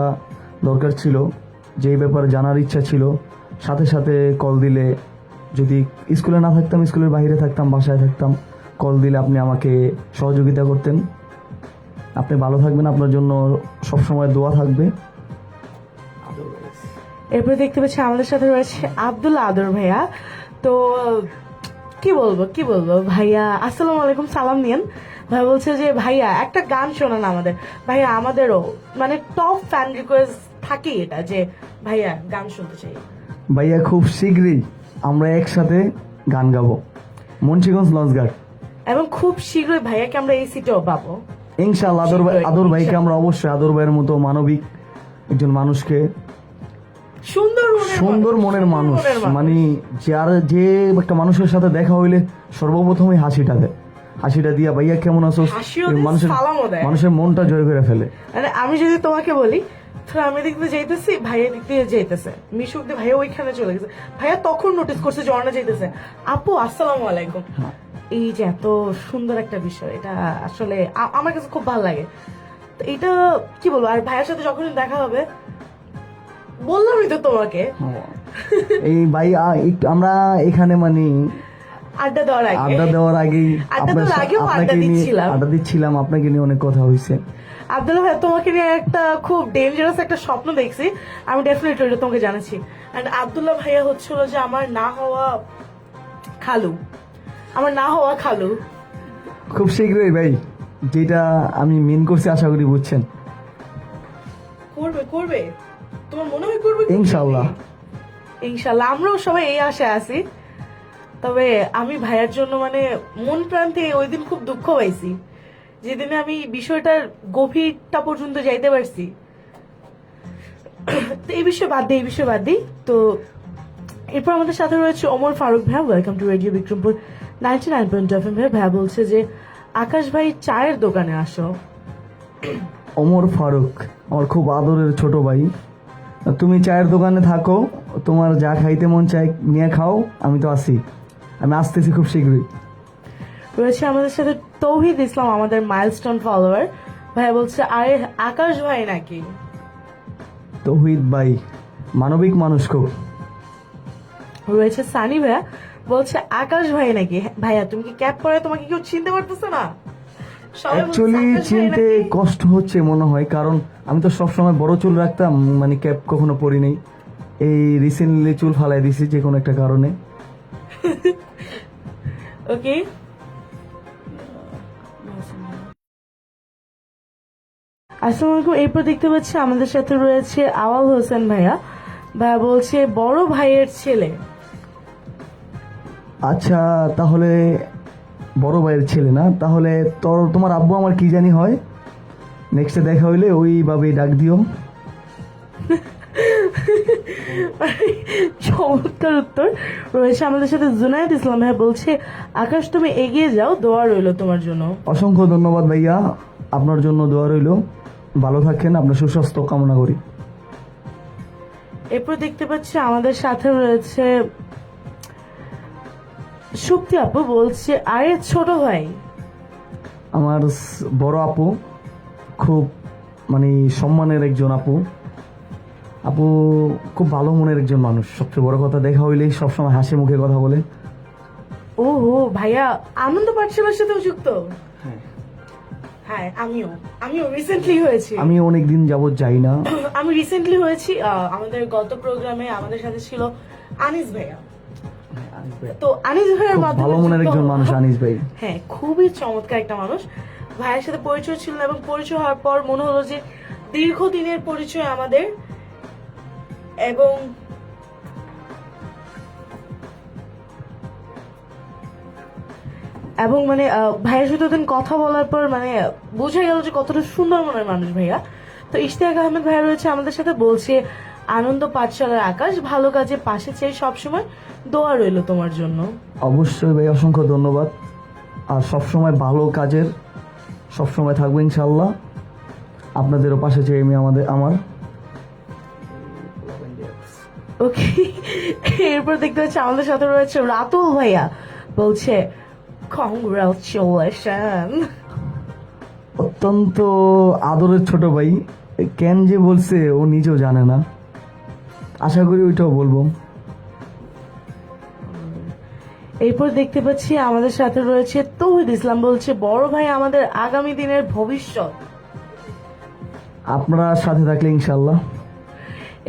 দরকার ছিল, যেই ব্যাপারে জানার ইচ্ছা ছিল, সাথে সাথে কল দিলে, যদি স্কুলে না থাকতাম, স্কুলের বাইরে থাকতাম, বাসায় থাকতাম, কল দিলে আপনি আমাকে সহযোগিতা করতেন। আপনি ভালো থাকবেন, আপনার জন্য সবসময় দোয়া থাকবে। এরপরে দেখতে পাচ্ছি আমাদের সাথে রয়েছে আব্দুল আদর ভাইয়া। তো কি বলবো ভাইয়া, আসসালামু আলাইকুম, সালাম নিয়েন। ভাই বলছে যে ভাইয়া একটা গান শোনান আমাদের। ভাইয়া আমাদেরও মানে টপ ফ্যান রিকোয়েস্ট থাকে এটা যে ভাইয়া গান শুনতে চাই। ভাইয়া খুব শীঘ্রই আমরা একসাথে গান গাবো মুন্সিগঞ্জ লঞ্চঘাট, এবং খুব শীঘ্রই ভাইয়াকে আমরা এই সিটেও পাবো ইনশাআল্লাহ। আদর ভাইকে আমরা অবশ্যই আদর ভাইয়ের মতো মানবিক একজন মানুষকে, সুন্দর মনের মানুষ, মানে যার যে একটা মানুষের সাথে দেখা হইলে সর্বপ্রথমে হাসিটা দেয়, হাসিটা দিয়া ভাইয়া কেমন আছো মানুষের মনটা জয় করে ফেলে। মানে আমি যদি তোমাকে বলি আমি দিক দিয়ে যাইতেছি, ভাইয়া দিক দিয়ে যাইতেছে, মিশুক দিয়ে ভাইয়া ওইখানে চলে গেছে, ভাইয়া তখন নোটিস করছে ঝর্ণা যাইতেছে, আপু আসসালামু আলাইকুম। এই যে এত সুন্দর একটা বিষয়, এটা আসলে আমার কাছে খুব ভালো লাগে। তো এটা কি বলবো, আর ভাইয়ার সাথে যখন দেখা হবে, বললামই তো তোমাকে এই ভাই আমরা এখানে মানে আড্ডা দেওয়ার আগেই আড্ডা দিচ্ছিলাম, আপনাকে নিয়ে অনেক কথা হয়েছে। আব্দুল্লাহ ভাই, তোমাকে নিয়ে একটা খুব ডেঞ্জারাস একটা স্বপ্ন দেখছি, আমি ডেফিনেটলি ওটা তোমাকে জানাচ্ছি। এন্ড আব্দুল্লাহ ভাইয়া হচ্ছিল যে আমার না হওয়া খালু। খুব শীঘ্রই ভাই, যেটা আমি মিন করছি আশা করি বুঝছেন। করবে তোমার মনে হয় করবে? ইনশাআল্লাহ আমরাও সবাই এই আশায় আছি। তবে আমি ভাইয়ার জন্য মানে মন প্রাণ থেকে ওই দিন খুব দুঃখ পাইছি, যেদিনে আমি বিষয়টার গভীরতা পর্যন্ত যাইতে পারছি। তো এই বিষয়ে বাদ দিই। তো এরপর আমাদের সাথে রয়েছে ওমর ফারুক ভাইয়া। Welcome to radio Bikrampur 99.2 FM। ভাইয়া বলছে যে আকাশ ভাই চায়ের দোকানে আসো। ওমর ফারুক আমার খুব আদরের ছোট ভাই, তুমি চায়ের দোকানে থাকো, তোমার যা খাইতে মন চায় নিয়ে খাও, আমি তো আসি, আমি আসতেছি খুব শীঘ্রই। রয়েছে আমাদের সাথে তৌহিদ ইসলাম, আমাদের মাইলস্টোন ফলোয়ার। ভাইয়া বলছে আরে আকাশ ভাই নাকি? তৌহিদ ভাই মানবিক মানুষ খুব। রয়েছে সানি ভাইয়া, বলছে আকাশ ভাই নাকি? ভাইয়া তুমি কি ক্যাপ পরে, তোমাকে কেউ চিনতে পারতেছে না? অ্যাকচুয়ালি চিনতে কষ্ট হচ্ছে মনে হয়, কারণ আমি তো সবসময় বড় চুল রাখতাম, মানে ক্যাপ কখনো পরি নেই। এই রিসেন্টলি চুল ফালাই দিছি যে কোনো একটা কারণে। ওকে, আসসালামু আলাইকুম। এরপর দেখতে পাচ্ছি আমাদের সাথে রয়েছে আওয়াল হোসেন ভাইয়া। ভাইয়া বলছে বড় ভাইয়ের ছেলে। আচ্ছা, তাহলে বড় ভাইয়ের ছেলে না, তাহলে তোমার আব্বু আমার কি জানি হয়, নেক্সটে দেখা হইলে ওইভাবেই ডাক দিও। চমৎকার উত্তর। রয়েছে আমাদের সাথে জুনায়েদ ইসলাম ভাইয়া, বলছে আকাশ তুমি এগিয়ে যাও, দোয়া রইল তোমার জন্য। অসংখ্য ধন্যবাদ ভাইয়া, আপনার জন্য দোয়া রইল, ভালো থাকেন, আপনার সুস্বাস্থ্য কামনা করি। এরপর দেখতে পাচ্ছি আমাদের সাথে রয়েছে সুপ্তি আপু। বলছে আরে ছোট ভাই, আমার বড় আপু, খুব মানে সম্মানের একজন আপু খুব ভালো মনের একজন মানুষ। সবচেয়ে বড় কথা, দেখা হইলেই সবসময় হাসি মুখে কথা বলে। ওহো ভাইয়া আনন্দ পাঠশালার সাথেও যুক্ত? হ্যাঁ, আমিও রিসেন্টলি হয়েছি। আমি অনেকদিন যাবত যাই না। আমি রিসেন্টলি হয়েছি। আমাদের গত প্রোগ্রামে আমাদের সাথে ছিল আনিস ভাইয়া। তো আনিস ভাইয়ের মাধ্যমে ভালো মনের একজন মানুষ আনিস ভাই। হ্যাঁ, খুবই চমৎকার একটা মানুষ। ভাইয়ের সাথে পরিচয় ছিল, এবং পরিচয় হওয়ার পর মনে হলো যে দীর্ঘদিনের পরিচয় আমাদের, এবং এবং মানে ভাইয়ের সাথে ওদিন কথা বলার পর মানে বোঝা গেল যে কতটা সুন্দর মনের মানুষ ভাইয়া। তো ইশতিয়াক আহমেদ ভাইয়া রয়েছে আমাদের সাথে, বলছে আনন্দ পাঠশালার আকাশ, ভালো কাজে পাশে চেয়ে সবসময় দোয়া রইল তোমার জন্য। অবশ্যই ভাই, অসংখ্য ধন্যবাদ। আর সবসময় ভালো কাজের সবসময় থাকবো ইনশাল্লাহ। আপনাদেরও পাশে চেয়ে আমি আমার ওকে, এরপর দেখতে পাচ্ছি আমাদের সাথে রয়েছে রাতুল ভাইয়া, বলছে কংগ্রাচুলেশন। অত্যন্ত আদরের ছোট ভাই, কেন যে বলছে ও নিজেও জানে না, আশা করি ওইটাও বলবো। এরপর দেখতে পাচ্ছি আমাদের সাথে রয়েছে তৌহিদ ইসলাম, বলছে বড় ভাই আমাদের আগামী দিনের ভবিষ্যৎ। আপনারা সাথে থাকলে ইনশাল্লাহ।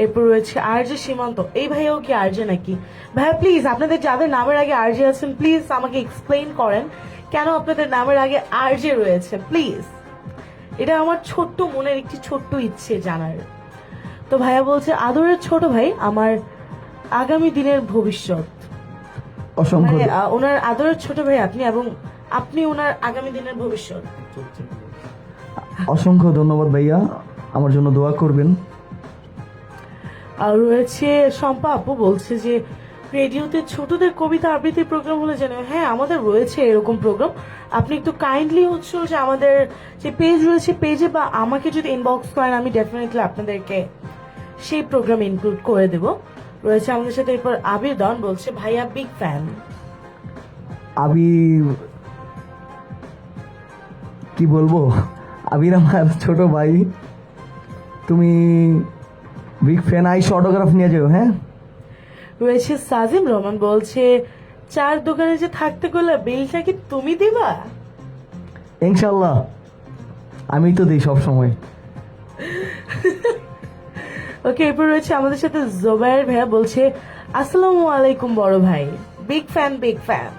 এরপর রয়েছে আরজে সীমান্ত, এই ভাইয়াও কি আরজে নাকি? ভাইয়া প্লিজ আপনাদের যাদের নামের আগে আরজে আছেন প্লিজ আমাকে এক্সপ্লেইন করেন কেন আপনাদের নামের আগে আরজে রয়েছে প্লিজ। এটা আমার ছোট্ট মনের একটি ছোট্ট ইচ্ছে জানার। তো ভাইয়া বলছে আদরের ছোট ভাই আমার আগামী দিনের ভবিষ্যৎ। অসংখ্য মানে ওনার আদরের ছোট ভাই আপনি, এবং আপনি ওনার আগামী দিনের ভবিষ্যৎ। অসংখ্য ধন্যবাদ ভাইয়া, আমার জন্য দোয়া করবেন। আর রয়েছে শম্পা আপু, বলছে যে রেডিওতে ছোটদের কবিতা আবৃত্তি প্রোগ্রাম হলে জানো। হ্যাঁ, আমাদের রয়েছে এরকম প্রোগ্রাম। আপনি একটু কাইন্ডলি হচ্ছে যে আমাদের যে পেজ রয়েছে পেজে বা আমাকে যদি ইনবক্স করেন আমি ডেফিনেটলি আপনাদেরকে সেই প্রোগ্রাম ইনক্লুড করে দেব। রয়েছে আমাদের সাথে এরপর আবির দন, বলছে ভাইয়া বিগ ফ্যান। আবির কি বলবো, আবির আমার ছোট ভাই, তুমি বিগ ফ্যান, আইসো অটোগ্রাফ নিয়ে যাও। হ্যাঁ, রয়েছে সাজিম রহমান, বলছে চার দোকানে যে থাকতে গেলে বিলটা কি তুমি দিবা? ইনশাল্লাহ, আমি তো দিই সব সময়। ওকে, এরপর রয়েছে আমাদের সাথে জোবায়ের ভাইয়া, বলছে আসসালামু আলাইকুম বড় ভাই, বিগ ফ্যান বিগ ফ্যান।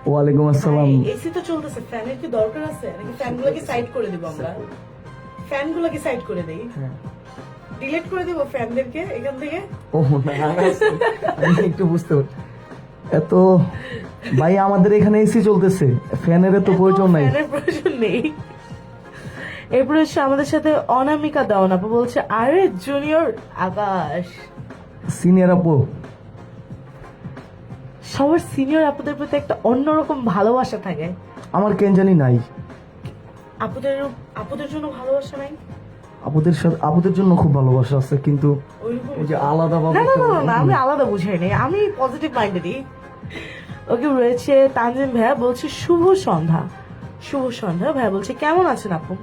ওয়ালাইকুম আসসালাম। এসি তো চলতেছে, ফ্যানের কি দরকার আছে নাকি? ফ্যানগুলোকে সাইড করে দিব আমরা, ফ্যানগুলোকে সাইড করে দেই, ডিলিট করে দিব ফ্যানদেরকে এখান থেকে। ও না, আমি একটু বুঝতে পারি। এত ভাই আমাদের এখানে এসি চলতেছে, ফ্যানের তো প্রয়োজন নাই। ফ্যানের প্রয়োজন নেই। এরপর হচ্ছে আমাদের সাথে অনামিকা দাওন আপু, বলছে আরে জুনিয়র আকাশ। সিনিয়র আপু, সবার সিনিয়র আপুদের প্রতি একটা অন্যরকম ভালোবাসা থাকে। আমার কেন জানি নাই। আপুদের জন্য ভালোবাসা নাই? আপুদের জন্য খুব ভালোবাসা আছে, কিন্তু ওইরকম ওই যে আলাদা না না না না, আমি আলাদা বুঝাই নাই, আমি পজিটিভ মাইন্ডেরই। ওকে, রয়েছে তানজিম ভাইয়া, বলছে শুভ সন্ধ্যা। শুভ সন্ধ্যা ভাইয়া, বলছে কেমন আছেন আপু?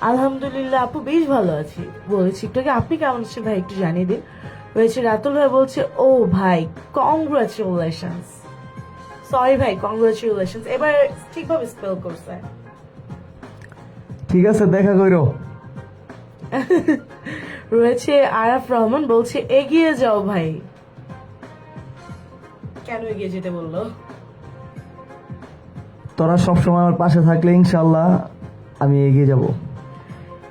আলহামদুলিল্লাহ আপু বেশ ভালো আছি। বলেছি একটু আগে আপনি কেমন আছেন ভাই একটু জানিয়ে দিন। রয়েছে রাতুল ভাই, বলছে ও ভাই কংগ্রাচুলেশনস। সরি ভাই, কংগ্রাচুলেশনস এবার ঠিকভাবে স্পেল করছে। ঠিক আছে, দেখা কইরো। রয়েছে আরাফ রহমান, বলছে এগিয়ে যাও ভাই। কেন এগিয়ে যেতে বললো? তোরা সবসময় আমার পাশে থাকলে ইনশাল্লাহ আমি এগিয়ে যাব।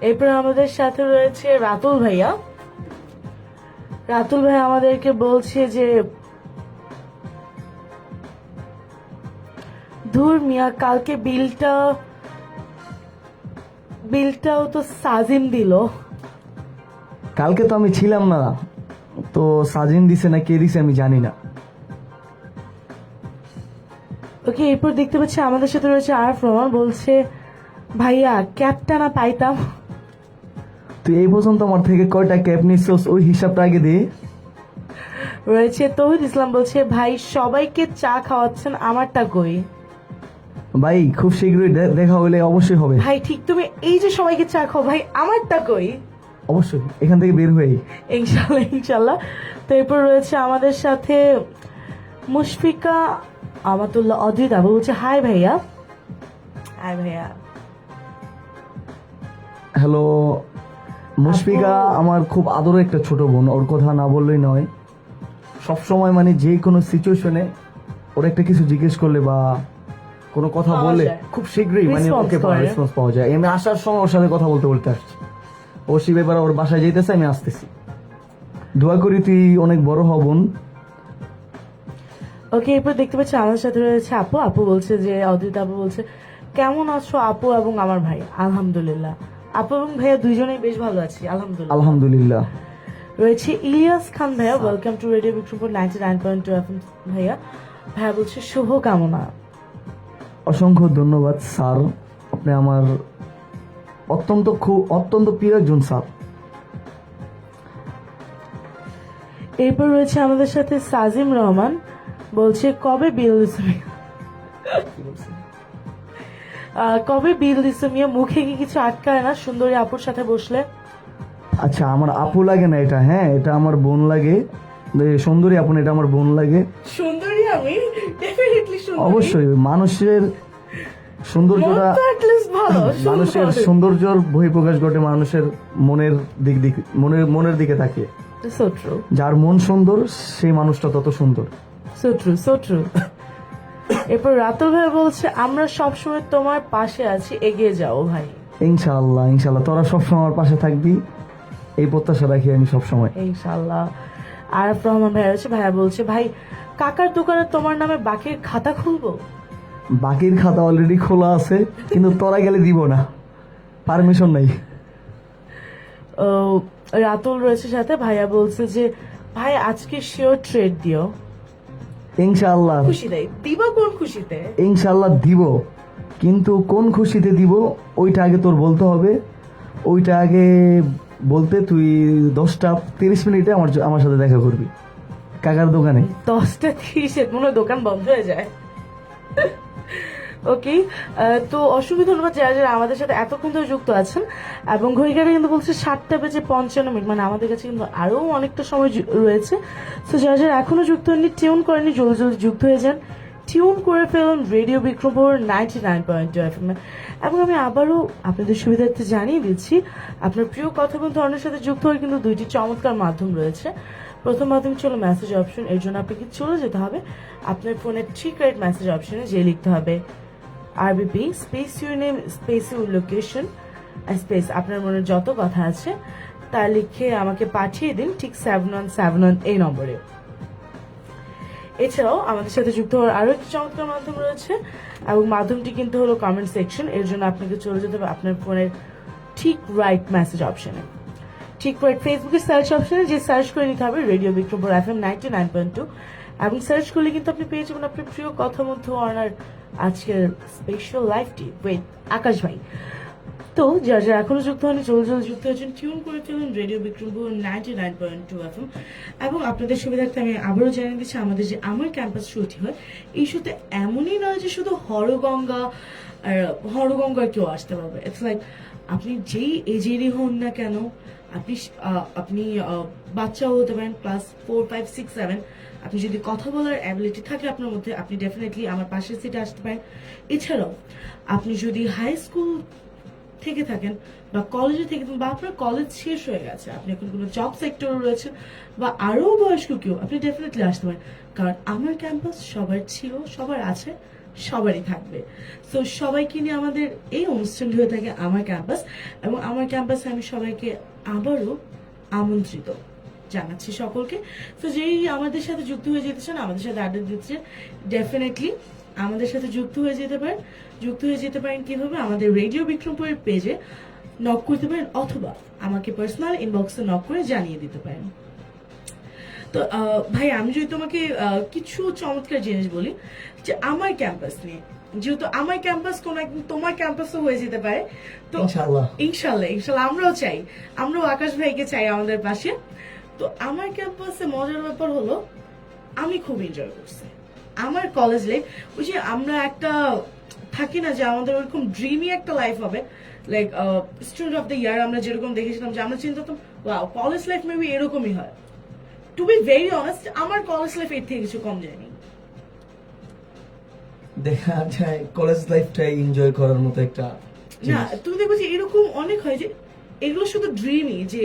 এরপর আমাদের সাথে রয়েছে রাতুল ভাইয়া। রাতুল ভাই আমাদেরকে বলছে যে ধুর মিয়া, কালকে বিলটাও তো সাজিম দিল। কালকে তো আমি ছিলাম না, তো সাজিন দিছে না কে দিছে আমি জানি না। ওকে, এরপর দেখতে পাচ্ছি আমাদের সাথে রয়েছে আরাফ রহমান, বলছে ভাইয়া ক্যাপটা না পাইতাম। তুই এই পর্যন্ত আমার থেকে কয়টা ক্যাপ নিচ্ছিস ওই হিসাবটা আগে দে। রয়েছে তৌহিদ ইসলাম, বলছে ভাই সবাইকে চা খাওয়াচ্ছেন, আমারটা কই? ভাই খুব শীঘ্রই দেখা হইলে অবশ্যই হবে। ভাই ঠিক তুমি এই যে সবাইকে চা খাও, ভাই আমারটা কই? অবশ্যই এখান থেকে বের হয়ে। ইনশাল্লাহ ইনশাল্লাহ। তো এরপর রয়েছে আমাদের সাথে মুশফিকা আমাতুল্লাহ অদ্রিতা, বলছে হাই ভাইয়া। হাই ভাইয়া। হ্যালো মুশফিকা, আমার খুব আদরের একটা ছোট বোন, ওর কথা না বললেই নয়। সব সময় মানে যে কোনো সিচুয়েশনে ওর একটা কিছু জিজ্ঞেস করলে বা কোনো কথা পাওয়া বললে যায়। খুব শীঘ্রই মানে Response ওকে করে। রেসপন্স পাওয়া যায়। আমি আসার সময় ওর সাথে কথা বলতে বলতে আসছি, ও শিব এবার ওর বাসায় যাইতেছে, আমি আসতেছি। দোয়া করি তুই অনেক বড় হ বোন। ওকে, এরপর দেখতে পাচ্ছি আমাদের সাথে রয়েছে আপু। আপু বলছে যে অদ্রিতা আপু বলছে, কেমন আছো আপু এবং আমার ভাই? আলহামদুলিল্লাহ। আপু এবং ভাইয়া দুইজনেই বেশ ভালো আছি, আলহামদুলিল্লাহ। আলহামদুলিল্লাহ। রয়েছে ইলিয়াস খান ভাইয়া, welcome to radio Bikrampur 99.2 FM। ভাইয়া ভাইয়া বলছে শুভ কামনা। অসংখ্য ধন্যবাদ স্যার, আপনি আমার অত্যন্ত প্রিয় একজন স্যার। এরপর রয়েছে আমাদের সাথে সাজিম রহমান, বলছে কবে বিল দিছো মিয়া? কবে বিল দিছো মিয়া? মুখে কি কিছু আটকায় না সুন্দরী আপুর সাথে বসলে? আচ্ছা, আমার আপু লাগে না এটা, হ্যাঁ এটা আমার বোন লাগে। সুন্দরী আপু না, এটা আমার বোন লাগে। সুন্দরী আমি ডেফিনেটলি সুন্দরী। অবশ্যই মানুষের সৌন্দর্যটা, মন তো at least ভালো, মানুষের সুন্দর। সৌন্দর্যর বহিঃপ্রকাশ ঘটে মানুষের মনের দিকে তাকিয়ে। So true, যার মন সুন্দর সেই মানুষটা তত সুন্দর। so true, so true. এরপর রাতুল ভাই বলছে আমরা সবসময় তোমার পাশে আছি, এগিয়ে যাও ভাই। ইনশাআল্লাহ ইনশাআল্লাহ, তোরা সবসময় আমার পাশে থাকবি, এই প্রত্যাশা রাখি আমি সবসময়। ইনশাআল্লাহ। আরফ রহমান ভাইয়া আছে, ভাইয়া বলছে ভাই কাকার দোকানে তোমার নামে বাকির খাতা খুলবো। বাকির খাতা অলরেডি খোলা আছে, কিন্তু তোরা গেলে দিব না, পারমিশন নাই। ও, রাতুল রয়েছে সাথে, ভাইয়া বলছে যে ভাই আজকে শিওর ট্রেড দিও। ইনশাআল্লাহ খুশি দেয় দিবা, কোন খুশিতে? ইনশাআল্লাহ দিব, কিন্তু কোন খুশিতে দিব ওইটা আগে তোর বলতে হবে। ওইটা আগে বলতে তুই 10টা 30 মিনিটে আমার সাথে দেখা করবি কাকার দোকানে। 10টা 30 মনে হয় দোকান বন্ধ হয়ে যায়। ওকে, তো অসংখ্য ধন্যবাদ যারা যারা আমাদের সাথে এতক্ষণ ধরে যুক্ত আছেন। এবং ঘড়িকাটা কিন্তু বলছে 7:55, মানে আমাদের কাছে কিন্তু আরো অনেকটা সময় রয়েছে। তো যারা যারা এখনো যুক্ত হয়নি, টিউন করেনি, জলদি জলদি যুক্ত হয়ে যান। টিউন করে ফেলুন রেডিও বিক্রমপুর 99.2 FM। এবং আমি আবারও আপনাদের সুবিধার্থে জানিয়ে দিচ্ছি, আপনার প্রিয় কথা বন্ধু অন্যের সাথে যুক্ত হওয়ার কিন্তু দুইটি চমৎকার মাধ্যম রয়েছে। প্রথম মাধ্যম ছিল মেসেজ অপশন। এর জন্য আপনাকে চলে যেতে হবে আপনার ফোনের সিক্রেট মেসেজ অপশনে, যে লিখতে হবে RBP space your name space your location space আপনার মনের যত কথা আছে তা লিখে আমাকে পাঠিয়ে দিন ঠিক 7171 এই নম্বরে। এছাড়াও আমাদের সাথে যুক্ত হওয়ার আরো একটি চমৎকার মাধ্যম রয়েছে, এবং মাধ্যমটি কিন্তু হলো কমেন্ট সেকশন। এর জন্য আপনাকে চলে যেতে হবে আপনার ফোনের ঠিক রাইট মেসেজ অপশনে, ঠিক রাইট ফেসবুকের সার্চ অপশনে, যে সার্চ করে নিতে হবে রেডিও বিক্রমপুর FM 99.2, এবং সার্চ করলে কিন্তু আপনি পেয়ে যাবেন আপনার প্রিয় কথা মধ্যে অনার আজকের স্পেশাল লাইভটি উইথ আকাশ ভাই। তো যারা যারা এখনো যুক্ত হয়নি জলদি জলদি যুক্ত হয়েছেন, টিউন করে ফেলুন রেডিও বিক্রমপুর 99.2 FM। এবং আপনাদের সুবিধার্থে আমি আবারও জানিয়ে দিচ্ছি, আমাদের যে আমার ক্যাম্পাস শোটি হয়, এই শোতে এমনই নয় যে শুধু হরগঙ্গা কেউ আসতে পারবে। ইটস লাইক আপনি যেই এজেরই হন না কেন, আপনি বাচ্চাও হতে পারেন, ক্লাস 4, 5, 6, 7, আপনি যদি কথা বলার অ্যাবিলিটি থাকে আপনার মধ্যে, আপনি ডেফিনেটলি আমার পাশের সিটে আসতে পারেন। এছাড়াও আপনি যদি হাই স্কুল থেকে থাকেন বা কলেজে থেকে, বা আপনার কলেজ শেষ হয়ে গেছে, আপনি এখন কোনো জব সেক্টরে রয়েছেন, বা আরো বয়স্ক কেউ, আপনি ডেফিনেটলি আসতে পারেন। কারণ আমার ক্যাম্পাস সবার ছিল, সবার আছে, সবারই থাকবে। তো সবাইকে নিয়ে আমাদের এই অনুষ্ঠানটি হয়ে থাকে আমার ক্যাম্পাস, এবং আমার ক্যাম্পাসে আমি সবাইকে আবারও আমন্ত্রিত জানাচ্ছি সকলকে। তো যেই আমাদের সাথে যুক্ত হয়ে যেতে চান, আমাদের সাথে আড্ডা দিতে চান, ডেফিনেটলি আমাদের সাথে যুক্ত হয়ে যেতে পারেন। যুক্ত হয়ে যেতে পারেন কিভাবে? আমাদের রেডিও বিক্রমপুরের পেজে নক করতে পারেন, অথবা আমাকে পার্সোনাল ইনবক্সে নক করে জানিয়ে দিতে পারেন। তো ভাই আমি যদি তোমাকে কিছু চমৎকার জিনিস বলি যে আমার ক্যাম্পাস নিয়ে, যেহেতু আমার ক্যাম্পাস কোন একদিন তোমার ক্যাম্পাসও হয়ে যেতে পারে, তো ইনশাআল্লাহ ইনশাল্লাহ ইনশাল্লাহ আমরাও চাই, আমরাও আকাশ ভাইকে চাই আমাদের পাশে। তো আমার ক্যাম্পাসে মজার ব্যাপার হলো আমি খুব এনজয় করছি আমার কলেজ লাইফ। ওই যে আমরা একটা থাকি না যে আমাদের ওরকম ড্রিমি একটা লাইফ হবে, like student of the year আমরা যেরকম দেখেছিলাম, যে আমরা চিন্তা করতাম ওয়াও কলেজ লাইফ মেবি এরকমই হয়। টু বি ভেরি অনেস্ট, আমার কলেজ লাইফ এর থেকে কিছু কম যায়নি। দেখা যায় কলেজ লাইফটাই এনজয় করার মতো একটা না, তুমি দেখবে যে এরকম অনেক হয় যে এগুলো শুধু ড্রিমই, যে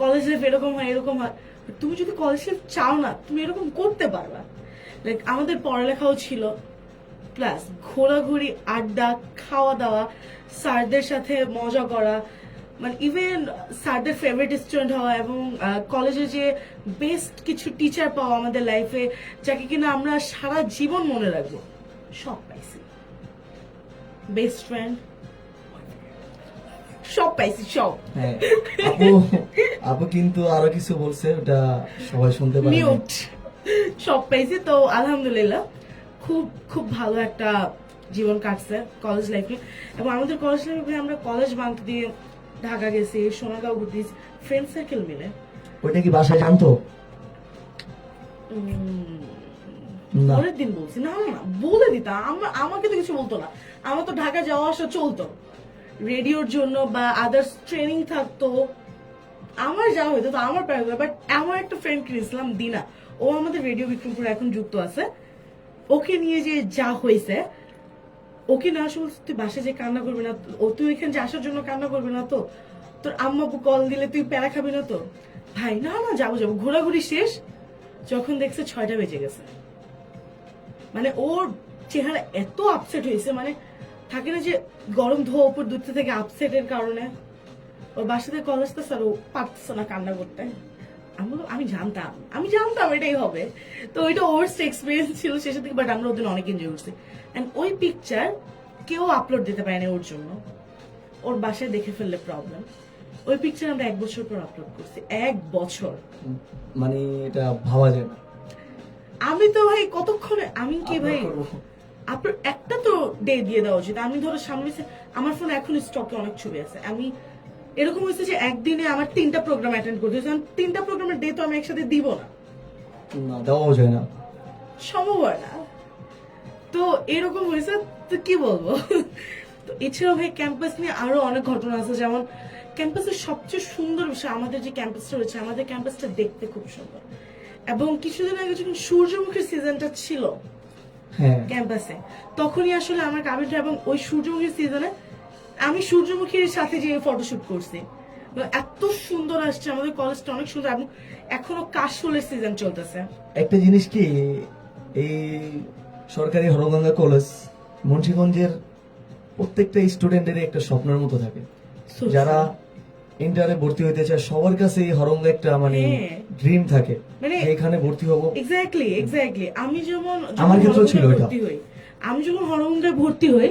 কলেজ লাইফ এরকম হয় এরকম হয়। তুমি যদি কলেজ লাইফ চাও না, তুমি এরকম করতে পারবা। লাইক আমাদের পড়ালেখাও ছিল, প্লাস ঘোরাঘুরি, আড্ডা, খাওয়া দাওয়া, স্যারদের সাথে মজা করা, মানে ইভেন স্যারদের ফেভারিট স্টুডেন্ট হওয়া এবং কলেজে যে বেস্ট কিছু টিচার পাওয়া আমাদের লাইফে, যাকে কিনা আমরা সারা জীবন মনে রাখবো, সব পাইছি। বেস্ট ফ্রেন্ড সব পাইছি, সব। হ্যাঁ আপু, আপু কিন্তু আরো কিছু বলছে, ওটা সবাই শুনতে পারে। মিউট। সব পাইছি। তো আলহামদুলিল্লাহ খুব খুব ভালো একটা জীবন কাটছে কলেজ লাইফে। এবং আমাদের কলেজ লাইফে আমরা কলেজ বাঙ্ক দিয়ে ঢাকা গেছি, সোনাগাঁও ঘুরতে, ফ্রেন্ড সার্কেল মিলে। ওইটা কি বাসায় জানতো? না। পরের দিন বলছি, না না না, বলে দিতাম। আমাকে তো কিছু বলতো না, আমার তো ঢাকা যাওয়া আসা চলতো, রেডিওর জন্য বা আদার্স ট্রেনিং থাকতো, আমার যাওয়া হইতো তো আমার প্রায়। বাট আমার একটা ফ্রেন্ড কিনেছিলাম দিনা, ও আমাদের রেডিও বিক্রমপুর এখন যুক্ত আছে। ওকে নিয়ে যে যা হয়েছে, ওকে না আসলে তুই বাসায় যে কান্না করবি না, ও তুই এখানে যে আসার জন্য কান্না করবি না তো, তোর আম্মা আপু কল দিলে তুই প্যারা খাবি না তো? ভাই না না, যাবো যাবো। ঘোরাঘুরি শেষ, যখন দেখছে 6টা বেজে গেছে, মানে ওর চেহারা এত আপসেট হয়েছে, মানে থাকে না যে গরম ধোয়া উপর দুধ থেকে আপসেটের কারণে। ওর বাসাতে কলেজ তো স্যার, ও পারতেছে না কান্না করতে। আমি জানতাম এটাই হবে। তো ওইটা ওয়ার্স্ট এক্সপিরিয়েন্স ছিল শেষের দিকে, বাট আমরা ওদিন অনেক এনজয় করছি। এন্ড ওই পিকচার কেউ আপলোড দিতে পারে না ওর জন্য, ওর বাসায় দেখে ফেললে প্রবলেম। ওই পিকচার আমরা 1 বছর পর আপলোড করছি। 1 বছর, মানে এটা ভাবা যায় না। আমি তো ভাই কতক্ষণে, আমি কি ভাই আপনার একটা তো ডে দিয়ে দেওয়া উচিত। আমি ধরো সামনে আমার ফোনে এখন স্টকে অনেক ছবি আছে। আমি এরকম হয়েছে যে একদিনে আমার 3টা প্রোগ্রাম অ্যাটেন্ড করতে হয়েছে, 3টা প্রোগ্রামের ডে তো আমি একসাথে দিব না, না দেওয়াও যায় না, সম্ভব হয় না। তো এরকম হয়েছে, তো কি বলবো। তো এছাড়াও ভাই ক্যাম্পাস নিয়ে আরো অনেক ঘটনা আছে। যেমন ক্যাম্পাসের সবচেয়ে সুন্দর বিষয়, আমাদের যে ক্যাম্পাসটা রয়েছে, আমাদের ক্যাম্পাসটা দেখতে খুব সুন্দর। এবং কিছুদিন আগে যখন সূর্যমুখীর সিজনটা ছিল হ্যাঁ ক্যাম্পাসে, তখনই আসলে আমার কাবিনটা, এবং ওই সূর্যমুখীর সিজনে আমি সূর্যমুখীর সাথে যে ফটোশুট করছি, এত সুন্দর আসছে। আমাদের কলেজটা অনেক সুন্দর, এবং এখনো কাশফুলের সিজন চলতেছে। একটা জিনিস কি, এই সরকারি হরগঙ্গা কলেজ মুন্সিগঞ্জের প্রত্যেকটা স্টুডেন্টের একটা স্বপ্নের মতো থাকে। So যারা ইন্টারে ভর্তি হইতে চায় সবার কাছে এই হরঙ্গা একটা মানে হ্যাঁ। ড্রিম থাকে, মানে এখানে ভর্তি হব। এক্স্যাক্টলি। আমি যখন আমার ক্ষেত্রেও ছিল হরগঙ্গায় এটা। ভর্তি হই, আমি যখন হরগঙ্গায় ভর্তি হই,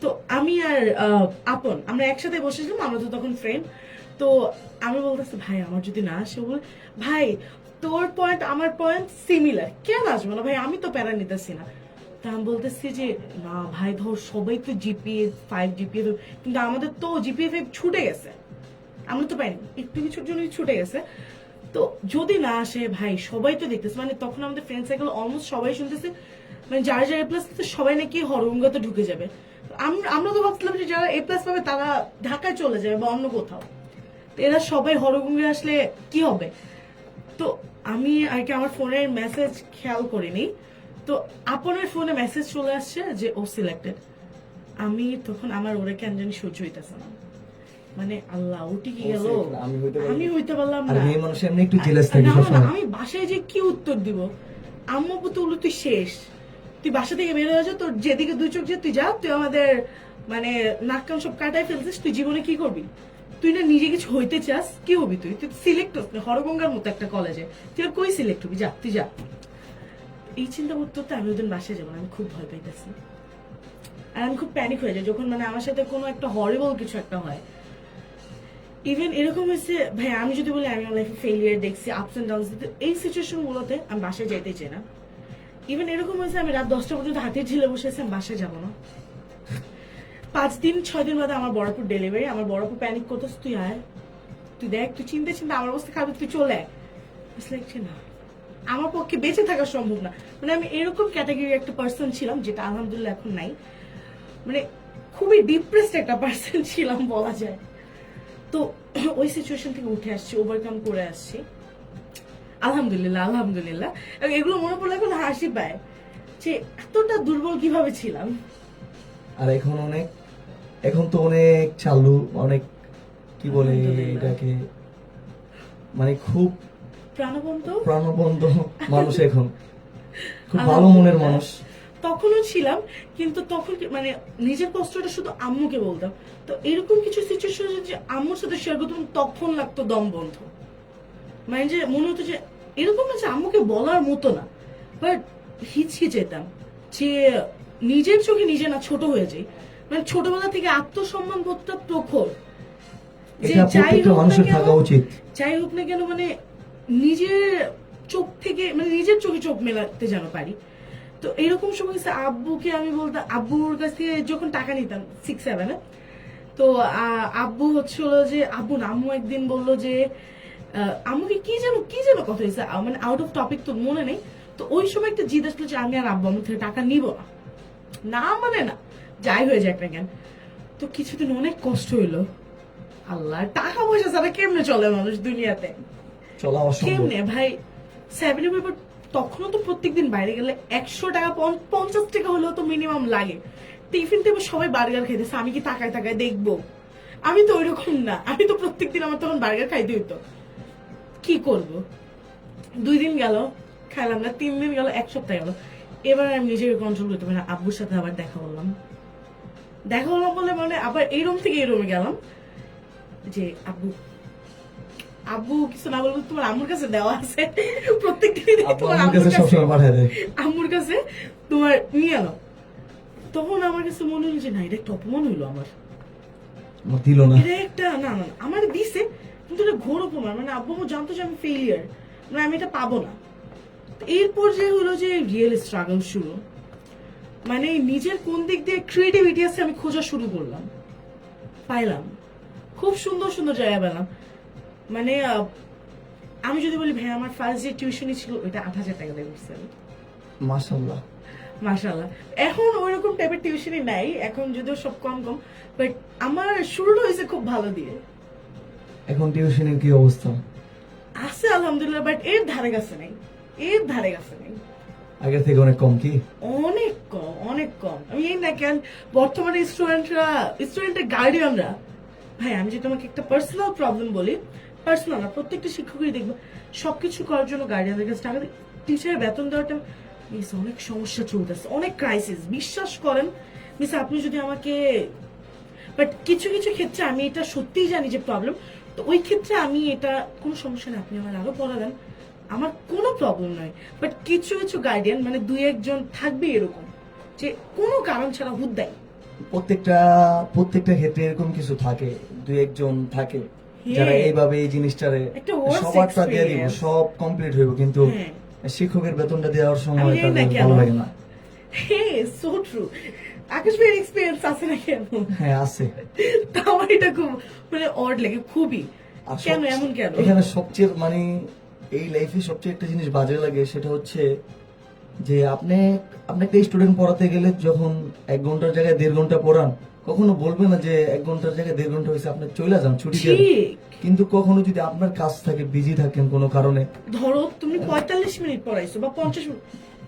তো আমি আর আপন আমরা একসাথে বসেছিলাম, আমরা তো তখন ফ্রেন্ড। তো আমি বলতেছি, ভাই আমার যদি না আসে, বলে ভাই তোর পয়েন্ট আমার পয়েন্ট সিমিলার, কেন আসবো না ভাই, আমি তো প্যারা নিতেছি না। তা আমি বলতেছি যে না ভাই, ধর সবাই তো জিপিএ 5 জিপিএ, কিন্তু আমাদের তো জিপিএ 5 ছুটে গেছে, আমরা তো পাইনি, একটু কিছুর জন্য ছুটে গেছে। তো যদি না আসে ভাই, সবাই তো দেখতেছে, মানে তখন আমাদের ফ্রেন্ড সার্কেল অলমোস্ট সবাই শুনতেছে, মানে যারা যারা এ প্লাস সবাই নাকি হরগঙ্গাতে ঢুকে যাবে। আমরা তো ভাবছিলাম যে যারা এ প্লাস পাবে তারা ঢাকায় চলে যাবে বা অন্য কোথাও, তো এরা সবাই হরগঙ্গায় আসলে কি হবে। তো আমি আর কি আমার ফোনের মেসেজ খেয়াল করিনি, তো আপনের ফোনে মেসেজ চলে আসছে যে ও সিলেক্টেড। আমি তখন আমার ওরে কেন জানি সহ্য হইতেছে না, মানে আল্লাহ ওটি কি গেল, আমি হইতে পারলাম আর না। মেয়ে মানুষ এমনি একটু জেলাস থাকে না, না, সবসময়। আমি বাসায় যে কি উত্তর দিব, আম্মু পুতু বললো তুই শেষ, তুই বাসা থেকে বের হয়ে যা, তোর যেদিকে 2 চোখ যে তুই যা, তুই আমাদের মানে নাক কান সব কাটায় ফেলছিস, তুই জীবনে কি করবি, তুই না নিজে কিছু হইতে চাস, কি হবি তুই, তুই সিলেক্ট হস না হরগঙ্গার মতো একটা কলেজে, তুই আর কই সিলেক্ট হবি, যা তুই যা। এই চিন্তা করতে করতে আমি ওদিন বাসায় যাবো না, আমি খুব ভয় পাইতেছি, আর আমি খুব প্যানিক হয়ে যাই যখন মানে আমার সাথে কোনো একটা হরিবল কিছু একটা হয়। ইভেন এরকম হয়েছে ভাই, আমি যদি বলি আমি আমার লাইফে ফেলিয়ার দেখছি, আপস এন্ড ডাউনস, এই সিচুয়েশন গুলোতে আমি বাসায় যাইতে চাই না। ইভেন এরকম হয়েছে আমি রাত 10টা পর্যন্ত হাতির ঝিলে বসে আছি, আমি বাসায় যাবো না। 5 দিন 6 দিন বাদে আমার বড়পুর ডেলিভারি, আমার বড়পুর প্যানিক করতেছে, তুই আয়, তুই দেখ, তুই চিন্তা আমার অবস্থা খারাপ, তুই চলে আয়। লাগছে না, আমার পক্ষে বেঁচে থাকা সম্ভব না। মানে আমি এরকম ক্যাটাগরি একটা পার্সন ছিলাম, যেটা আলহামদুলিল্লাহ এখন নাই। মানে খুবই ডিপ্রেসড একটা পার্সন ছিলাম বলা যায়। তো ওই সিচুয়েশন থেকে উঠে আসছি, ওভারকাম করে আসছি, আলহামদুলিল্লাহ আলহামদুলিল্লাহ। এবং এগুলো মনে পড়লে এখন হাসি পায় যে এতটা দুর্বল কিভাবে ছিলাম। আর এখন তো অনেক চালু, অনেক কি বলে আলহামদুলিল্লাহ। এটাকে, মানে খুব প্রাণবন্ত প্রাণবন্ত মানুষ এখন, খুব ভালো মনের মানুষ। তখনও ছিলাম, কিন্তু তখন মানে নিজের কষ্টটা শুধু আম্মুকে বলতাম। তো এরকম কিছু সিচুয়েশন যে আম্মুর সাথে শেয়ার করতাম, তখন লাগতো দম বন্ধ। মানে যে মনে হতো যে এরকম না যে আম্মুকে বলার মতো না, বাট হিচকিচেতাম যে নিজের চোখে নিজে না ছোট হয়ে যাই। মানে ছোটবেলা থেকে আত্মসম্মান বোধটা প্রখর, যে এটা যাই প্রত্যেকটা হোক না মানুষের কেন, থাকা উচিত। যাই হোক না কেন, মানে নিজের চোখ থেকে মানে নিজের চোখে চোখ মেলাতে যেন পারি। তো এরকম সময় হচ্ছে আব্বুকে আমি বলতাম, আব্বুর কাছ থেকে যখন টাকা নিতাম 6-7 তো আব্বু হচ্ছিল যে আব্বু না আম্মু একদিন বললো যে আম্মুকে কি যেন কথা হয়েছে, মানে আউট অফ টপিক তো মনে নেই। তো ওই সময় একটা জিদ আসলো যে আমি আর আব্বু আমার থেকে টাকা নিব না, না মানে না, যাই হয়ে যাক না কেন। তো কিছুদিন অনেক কষ্ট হইলো। আল্লাহ, টাকা পয়সা ছাড়া কেমনে চলে মানুষ দুনিয়াতে, চলা অসম্ভব। কেমনে ভাই। 7 পেপার তখনও তো প্রত্যেকদিন বাইরে গেলে 100 টাকা 50 টাকা হলেও তো মিনিমাম লাগে। টিফিন টেবিল সবাই বার্গার খাইতেছে, আমি কি তাকায় তাকায় দেখবো? আমি তো ওইরকম না, আমি তো প্রত্যেকদিন আমার তখন বার্গার খাইতে হইতো। কি করব? 2 দিন গেল খাইলাম না, 3 দিন গেল, 1 সপ্তাহ গেল। এবার আমি নিজেকে কন্ট্রোল করতে পারি না, আব্বুর সাথে আবার দেখা বললাম বলে মানে আবার এই রুম থেকে এই রুমে গেলাম যে আব্বু আব্বু কিছু না বলবো, তোমার আম্মুর কাছে দেওয়া আছে, প্রত্যেকদিন আপু তোমার আমার কাছে সবসময় পাঠিয়ে দেয়। আম্মুর কাছে তোমার নিয়ে আনো। তখন আমার কাছে মনে হলো যে না, এটা একটা অপমান হইলো আমার, আমার দিল না। এটা একটা না না আমার দিছে, কিন্তু এটা ঘোর অপমান। মানে আব্বু আম্মু জানতো যে আমি ফেলিয়ার, মানে আমি এটা পাবো না। তো এরপর যে হলো যে রিয়েল স্ট্রাগল শুরু, মানে নিজের কোন দিক দিয়ে ক্রিয়েটিভিটি আছে আমি খোঁজা শুরু করলাম, পাইলাম খুব সুন্দর সুন্দর জায়গা পেলাম। মানে আমি যদি বলি ভাই, আমার ফার্স্ট যে টিউশনি ছিল ওইটা 8,000 টাকা দিয়ে করছি আমি, মাশাআল্লাহ। মাশাআল্লাহ। এখন ওইরকম টাইপের টিউশনি নাই, এখন যদিও সব কম কম, বাট আমার শুরুটা হয়েছে খুব ভালো দিয়ে। এখন টিউশনের কি অবস্থা? আছে আলহামদুলিল্লাহ, বাট এর ধারে কাছে নাই, এর ধারে কাছে নাই, আগের থেকে অনেক কম। কি অনেক কম, অনেক কম। আমি এই না কেন বর্তমানে স্টুডেন্টের গার্ডিয়ানরা, ভাই আমি যদি তোমাকে একটা পার্সোনাল প্রবলেম বলি, পার্সোনাল না, প্রত্যেকটা শিক্ষকই দেখবো সবকিছু করার জন্য গার্ডিয়ানদের কাছে টাকা, টিচারের বেতন দেওয়াটা মিস অনেক সমস্যা চলতেছে, অনেক ক্রাইসিস, বিশ্বাস করেন মিস। আপনি যদি আমাকে, বাট কিছু কিছু ক্ষেত্রে আমি এটা সত্যিই জানি যে প্রবলেম, তো ওই ক্ষেত্রে আমি এটা কোনো সমস্যা নেই, আপনি আমার আরো পড়া দেন, আমার কোনো প্রবলেম নয়। বাট কিছু কিছু গার্ডিয়ান মানে 2-1 জন থাকবে এরকম, যে কোনো কারণ ছাড়া হুদ দেয়। প্রত্যেকটা ক্ষেত্রে এরকম কিছু থাকে, 2-1 জন থাকে যারা এইভাবে এই জিনিসটারে একটা worst সবারটা দিয়ে দিব, experience। সব কমপ্লিট হইব, কিন্তু হ্যাঁ। শিক্ষকের বেতনটা দেওয়ার সময় আমি জানি না তাদের কেন। ভালো লাগে না। হ্যাঁ, সো ট্রু। আকাশ ভাইয়ের এক্সপিরিয়েন্স আছে না কেন? হ্যাঁ আছে। তা আমার এটা খুব মানে অড লাগে, খুবই। আর কেন এমন কেন? এখানে সবচেয়ে মানে এই লাইফে সবচেয়ে একটা জিনিস বাজে লাগে, সেটা হচ্ছে যে আপনি একটা স্টুডেন্ট পড়াতে গেলে যখন 1 ঘন্টার জায়গায় 1.5 ঘন্টা পড়ান, কখনো বলবে না যে 1 ঘন্টার জায়গায় 1.5 ঘন্টা হয়েছে আপনি চলে যান ছুটি দিয়ে। ঠিক। কিন্তু কখনো যদি আপনার কাজ থাকে, বিজি থাকেন কোনো কারণে, ধরো তুমি 45 মিনিট পড়াইছো বা 50 মিনিট,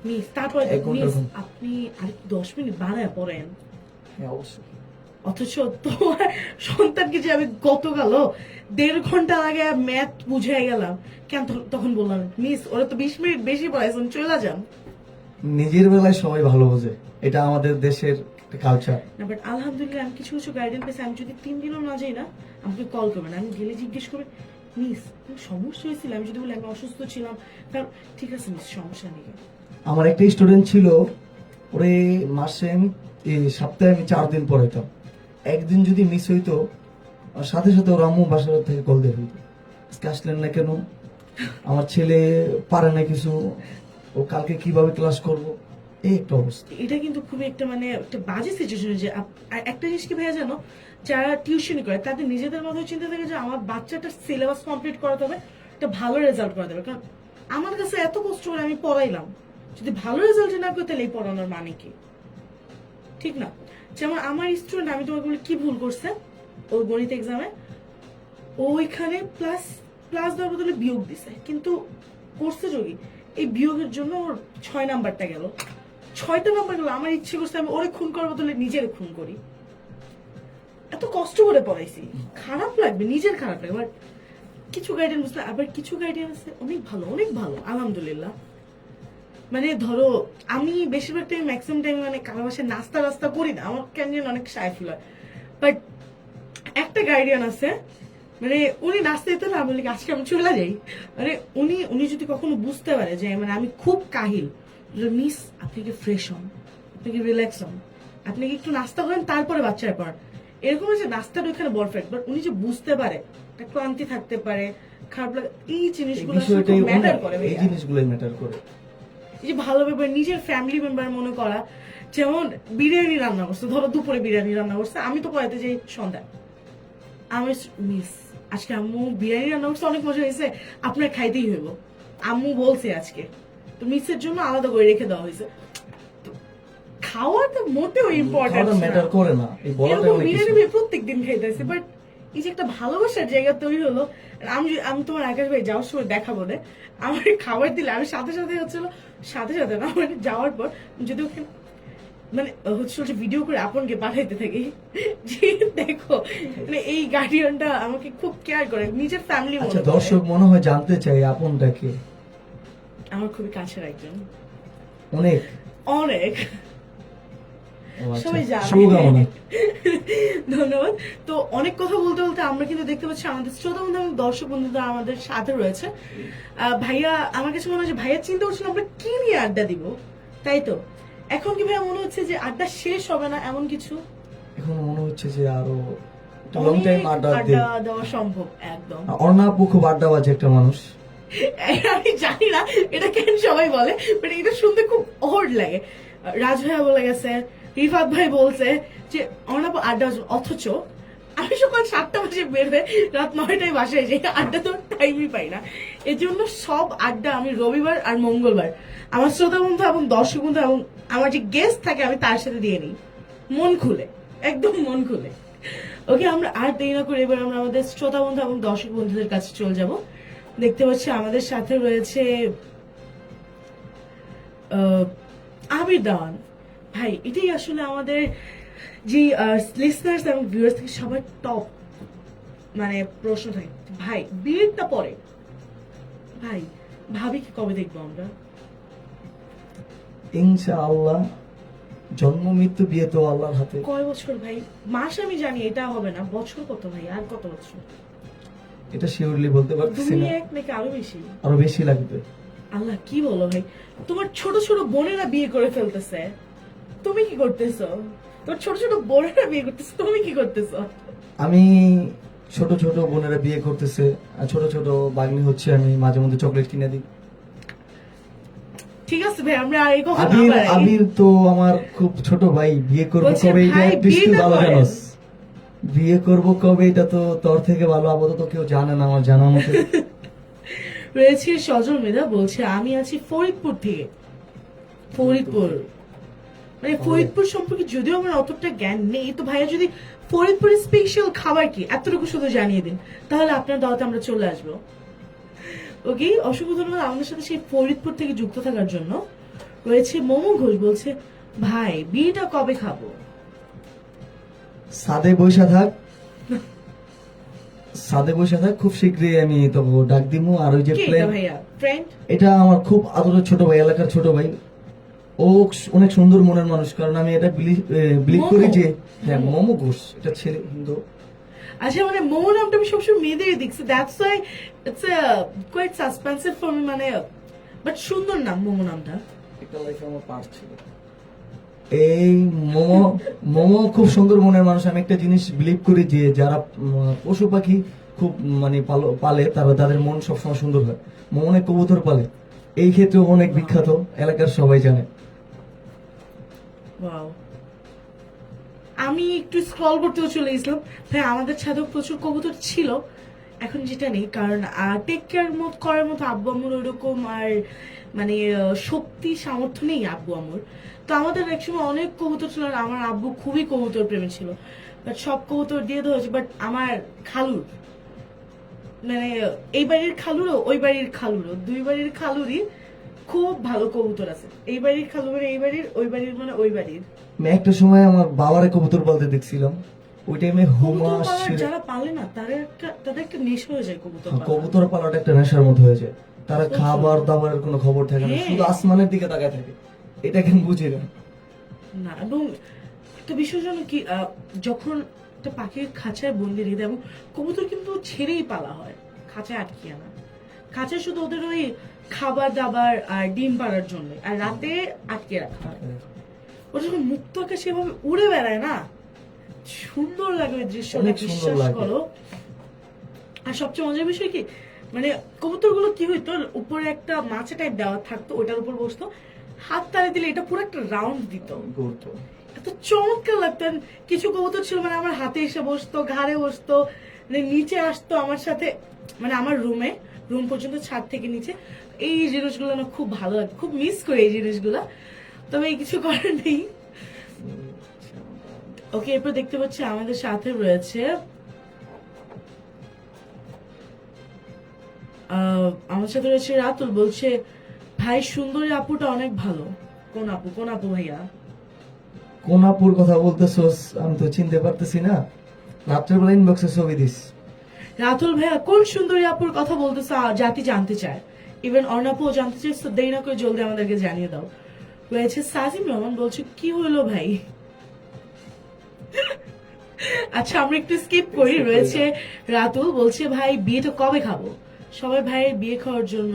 মিস তারপরে 1 ঘন্টা মিস এখন। আপনি আর 10 মিনিট বাড়ায় পড়েন, হ্যাঁ অবশ্যই। অথচ তোমার সন্তানকে যে আমি গতকাল 1.5 ঘন্টা আগে ম্যাথ বুঝাই গেলাম, কেন তখন বললাম মিস ওরা তো 20 মিনিট বেশি পড়াইছেন, চলে যান। নিজের বেলায় সবাই ভালো বোঝে, এটা আমাদের দেশের কালচার। না বাট আলহামদুলিল্লাহ আমি কিছু কিছু গাইডেন্স পেয়েছি, আমি যদি 3 দিনও না যাই না, আমাকে কল করবেন, আমি গেলে জিজ্ঞেস করবেন মিস সমস্যা হয়েছিল, আমি যদি বলি আমি অসুস্থ ছিলাম, কারণ ঠিক আছে মিস সমস্যা নেই। আমার একটা স্টুডেন্ট ছিল, ওরে সপ্তাহে আমি 4 দিন পড়াইতাম। একদিন যদি মিস হইতো, আর সাথে সাথে ওর আম্মু বাসার থেকে কল দিয়ে ফেলতো, আজকে আসলেন না কেন, আমার ছেলে পারে না কিছু, ও কালকে কিভাবে ক্লাস করবো, এই একটা অবস্থা। এটা কিন্তু খুবই একটা মানে একটা বাজে সিচুয়েশন, যে আর একটা জিনিস কি ভাইয়া জানো, যারা টিউশন করে তাদের নিজেদের মধ্যে চিন্তা থাকে যে আমার বাচ্চাটার সিলেবাস কমপ্লিট করাতে হবে, একটা ভালো রেজাল্ট করাতে হবে, কারণ আমার কাছে এত কষ্ট করে আমি পড়াইলাম, যদি ভালো রেজাল্ট না করে তাহলে এই পড়ানোর মানে কি? ঠিক না? যেমন আমার স্টুডেন্ট, আমি তোমাকে বলি কি ভুল করছে ওর গণিত এক্সামে, ওইখানে প্লাস দেওয়ার বদলে বিয়োগ দিছে, কিন্তু করছে যোগী এই বিয়োগের জন্য ওর 6 নাম্বারটা গেল, 6টা নাম্বার গেল। আমার ইচ্ছে করছে আমি ওরে খুন করার বদলে নিজের খুন করি, এত কষ্ট করে পড়াইছি, খারাপ লাগবে, নিজের খারাপ লাগবে। বাট কিছু গাইডেন্স বুঝলে, আবার কিছু গাইডেন্স আছে অনেক ভালো, অনেক ভালো আলহামদুলিল্লাহ। মানে ধরো আমি বেশিরভাগ টাইম ম্যাক্সিমাম টাইম মানে কারো বাসায় নাস্তা রাস্তা করি না, আমার কেন যেন অনেক শাই ফিল হয়। বাট একটা গার্ডিয়ান আছে, মানে উনি নাস্তা দিতে না, আমি বলি আজকে আমি চলে যাই, মানে উনি উনি যদি কখনো বুঝতে পারে যে মানে আমি খুব কাহিল, মিস আপনি কি ফ্রেশ হন, আপনি কি রিল্যাক্স হন, আপনি কি একটু নাস্তা করেন তারপরে বাচ্চারা পড়ান, এরকম যে নাস্তাটা ওইখানে পারফেক্ট। বাট উনি যে বুঝতে পারে একটা ক্লান্তি থাকতে পারে, খারাপ লাগে, এই এই জিনিসগুলো বিষয়টাই ম্যাটার করে এই ভাইয়া। জিনিসগুলোই ম্যাটার করে। এই যে ভালোভাবে নিজের ফ্যামিলি মেম্বার মনে করা, যেমন বিরিয়ানি রান্না করছে, ধরো দুপুরে বিরিয়ানি রান্না করছে, আমি তো পড়াতে যাই সন্ধ্যা, আমি মিস আজকে আম্মু বিরিয়ানি রান্না করছে, অনেক মজা হয়েছে, আপনার খাইতেই হইব, আম্মু বলছে আজকে, তো মিসের জন্য আলাদা করে রেখে দেওয়া হয়েছে। তো খাওয়াটা মোটেও ইম্পর্টেন্ট খাওয়াটা ম্যাটার করে না, এই বলাটা অনেক কিছু। বিরিয়ানি প্রত্যেক দিন খাইতেছি, বাট এই যে একটা ভালোবাসার জায়গা তৈরি হলো। আমি তোমার আকাশ ভাই যাওয়ার সময় দেখাবো না, আমার খাবার দিলে আমি সাথে সাথে হচ্ছিল, সাথে সাথে না মানে যাওয়ার পর যদি ওখানে মানে হচ্ছে যে ভিডিও করে আপনকে পাঠাইতে থাকি যে দেখো, মানে এই গার্ডিয়ানটা আমাকে খুব কেয়ার করে, নিজের ফ্যামিলি আচ্ছা, দর্শক মনে হয় জানতে চাই আপনটাকে আমার খুবই কাছের একজন, অনেক। অনেক ও আচ্ছা, সবাই জানে। শুভকামনা। ধন্যবাদ। তো অনেক কথা বলতে বলতে আমরা কিন্তু দেখতে পাচ্ছি আমাদের শ্রোতা বন্ধু এবং দর্শক বন্ধুরা আমাদের সাথে রয়েছে। ভাইয়া আমার কাছে মনে হয় যে ভাইয়া চিন্তা করছিল আমরা কি নিয়ে আড্ডা দিব, তাই তো এখন কি ভাইয়া মনে হচ্ছে যে আড্ডা শেষ হবে না এমন কিছু? এখন মনে হচ্ছে যে আরো লং টাইম আড্ডা দিই। আড্ডা দেওয়া সম্ভব একদম। অর্ণাপু খুব আড্ডাবাজ একটা মানুষ। আমি জানি না এটা কেন সবাই বলে, বাট এটা শুনতে খুব অড লাগে। রাজ ভাইয়া বলে গেছে, রিফাত ভাই বলছে যে অর্ণাপ আড্ডা, অথচ আমি সকাল 7টা বাজে বের হয়ে রাত 9টায় বাসায় যাই, আড্ডা তো টাইমই পাই না। এর জন্য সব আড্ডা আমি রবিবার আর মঙ্গলবার আমার শ্রোতা বন্ধু এবং দর্শক বন্ধু এবং আমার যে গেস্ট থাকে আমি তার সাথে দিয়ে নিই, মন খুলে, একদম মন খুলে। ওকে, আমরা আর দেরি না করে এবার আমরা আমাদের শ্রোতা বন্ধু এবং দর্শক বন্ধুদের কাছে চলে যাব। দেখতে পাচ্ছি আমাদের সাথে রয়েছে আবির দাওয়ান ভাই। এটাই আসলে আমাদের যে লিসনার্স এবং ভিউয়ার্স থেকে সবার টপ মানে প্রশ্ন থাকে, ভাই বিয়েটা পরে ভাই ভাবিকে কবে দেখবো আমরা? ইনশাআল্লাহ, জন্ম মৃত্যু বিয়ে তো আল্লাহর হাতে। কয় বছর ভাই? মাস আমি জানি এটা হবে না, বছর কত ভাই, আর কত বছর? এটা শিওরলি বলতে পারতেছি তুমি না, এক নাকি আরো বেশি? আরো বেশি লাগবে। আল্লাহ, কি বলো ভাই, তোমার ছোট ছোট বোনেরা বিয়ে করে ফেলতেছে, তুমি কি করতেছো? তোমার ছোট ছোট বোনেরা বিয়ে করতেছে, তুমি কি করতেছো? আমি ছোট ছোট বোনেরা বিয়ে করতেছে, আর ছোট ছোট বাগনি হচ্ছে, আমি মাঝে মধ্যে চকলেট কিনে দিই। ঠিক আছে ভাই, আমরা এই কথা না আবির বাড়াই। আবির তো আমার খুব ছোট ভাই, বিয়ে করবো বলছে, কবে এটা ভাই, at least তুই বিয়েটা ভালো করেন। জানোস। বিয়ে করবো কবে এটা তো তোর থেকে ভালো আপাতত কেউ জানে না আমার জানা মতে। রয়েছে সজল মেধা, বলছে আমি আছি ফরিদপুর থেকে। ফরিদপুর মানে ফরিদপুর সম্পর্কে যদিও আমার অতটা জ্ঞান নেই, তো ভাইয়া যদি ফরিদপুরের স্পেশাল খাবার কি এতটুকু শুধু জানিয়ে দিন, তাহলে আপনার দাওয়াতে আমরা চলে আসবো। ওকে, অসংখ্য ধন্যবাদ আমাদের সাথে সেই ফরিদপুর থেকে যুক্ত থাকার জন্য। রয়েছে মোমো ঘোষ, বলছে ভাই বিয়েটা কবে খাবো? সাদে বৈশা থাক, সাদে বৈশা থাক, খুব শীঘ্রই আমি তো ডাক দিমু। আর ওই যে কে এটা প্লেন, ভাইয়া? ফ্রেন্ড? এটা আমার খুব আদরের ছোট ভাই, এলাকার ছোট ভাই। ও অনেক সুন্দর মনের মানুষ, কারণ আমি এটা বিলিভ করি যে হ্যাঁ, মোমো ঘোষ এটা ছেলে হিন্দু। আচ্ছা, মানে মোমো নামটা আমি সবসময় মেয়েদেরই দেখছি, that's why it's quite suspensive for me, মানে বাট সুন্দর নাম মোমো নামটা। একটা লাইফে আমার পার্ট ছিল এই মোমো। মোমো খুব সুন্দর মনের মানুষ। আমি একটা জিনিস বিলিভ করি যে যারা পশু পাখি খুব মানে পালে, তারা তাদের মন সবসময় সুন্দর হয়। মোমো অনেক কবুতর পালে, এই ক্ষেত্রে অনেক বিখ্যাত, এলাকার সবাই জানে। ওয়াও, আমি একটু স্ক্রল করতেও চলে গেছিলাম ভাই, আমাদের ছাদেও প্রচুর কবুতর ছিল, এখন যেটা নেই, কারণ টেক কেয়ার করার মতো আব্বু আম্মুর ওইরকম আর মানে শক্তি সামর্থ্য নেই আব্বু আম্মুর। তো আমাদের একসময় অনেক কবুতর ছিল, আর আমার আব্বু খুবই কবুতর প্রেমী ছিল, বাট সব কবুতর দিয়ে দেওয়া হয়েছে। বাট আমার খালুর মানে এই বাড়ির খালুরও ওই বাড়ির খালুরও, দুই বাড়ির খালুরই খুব ভালো কবুতর আছে। এই বাড়ির খালু মানে এই বাড়ির, ওই বাড়ির মানে ওই বাড়ির। আমি একটা সময় আমার বাবারে কবুতর পালতে দেখছিলাম। ওই টাইমে হুমা কবুতর পালার সিরাজ- যারা পালে না তাদের একটা নেশা হয়ে যায় কবুতর পালা। কবুতর পালাটা একটা নেশার মতো হয়েছে। তারা খাবার দাবারের কোনো খবর থাকে না, হ্যাঁ। শুধু আসমানের দিকে তাকায় থাকে। এটা কেন বুঝি না। না, এবং একটা বিষয় জানো কি, যখন একটা পাখির খাঁচায় বন্দি রেখে দেয়, এবং কবুতর কিন্তু ছেড়েই পালা হয়, খাঁচায় আটকিয়ে না। খাঁচায় শুধু ওদের ওই খাবার দাবার আর ডিম পাড়ার জন্য, আর রাতে আটকে রাখা হয়। ওরা যখন মুক্ত আকাশে এভাবে উড়ে বেড়ায় না, সুন্দর লাগে ওই দৃশ্যটা, অনেক সুন্দর বিশ্বাস লাগে। করো। আর সবচেয়ে মজার বিষয় কি, মানে কবুতর গুলো কি হইতো, উপরে একটা মাছা টাইপ দেওয়া থাকতো, ওটার উপর বসতো, হাত তালে দিলে এটা পুরো একটা রাউন্ড দিত। গুরুত্ব। এত চমৎকার লাগতো। আর কিছু কবুতর ছিল মানে আমার হাতে এসে বসতো, ঘাড়ে বসতো, মানে নিচে আসতো আমার সাথে, মানে আমার রুম পর্যন্ত, ছাদ থেকে নিচে। এই জিনিসগুলো না খুব ভালো লাগে, খুব মিস করি এই জিনিসগুলো, তবে এই কিছু করার নেই। ওকে, এরপর দেখতে পাচ্ছি আমাদের সাথে রয়েছে আমার সাথে রয়েছে রাতুল, বলছে ভাই সুন্দরী আপুটা অনেক ভালো। কোন আপু ভাইয়া? কোন আপুর কথা বলতেছস আমি তো চিনতে পারতেছি না। রাত্রেবেলা ইনবক্সে ছবি দিস। রাতুল ভাইয়া কোন সুন্দরী আপুর কথা বলতেছে, জাতি জানতে চায়, ইভেন অর্ণাপুও জানতে চাই। তো দেরি না করে জলদি আমাদেরকে জানিয়ে দাও। রয়েছে সাজিম রহমান, বলছে কি হলো ভাই? আচ্ছা, আমরা একটু স্কিপ করি। রয়েছে রাতুল, বলছে ভাই বিয়েটা কবে খাবো? সবাই ভাইয়ের বিয়ে খাওয়ার জন্য।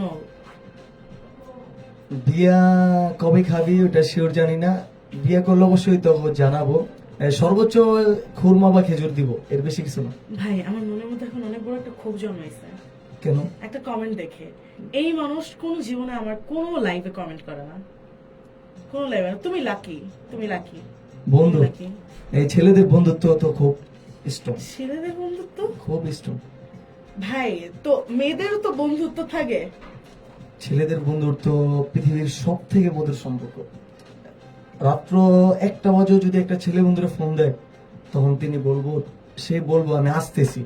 বিয়া কবে খাবি ওটা শিওর জানি না। বিয়ে করলে অবশ্যই তো জানাবো। সর্বোচ্চ খুরমা বা খেজুর দিব, এর বেশি কিছু না। ভাই আমার মনের মধ্যে এখন অনেক বড় একটা ক্ষোভ জন্মাইছে কেন? একটা কমেন্ট দেখে। এই মানুষ কোন জীবনে আমার কোন লাইভে কমেন্ট করে না, কোন লাইভে। তুমি লাকি। বন্ধু, এই ছেলেদের বন্ধুত্ব তো খুব স্ট্রং, ছেলেদের বন্ধুত্ব খুব স্ট্রং। ভাই, তো মেয়েদেরও তো বন্ধুত্ব থাকে। ছেলেদের বন্ধুত্ব পৃথিবীর সব থেকে মধুর সম্পর্ক। রাত্র 1টা বাজে যদি একটা ছেলে বন্ধুরা ফোন দেয়, তখন সে বলবো আমি আসতেছি।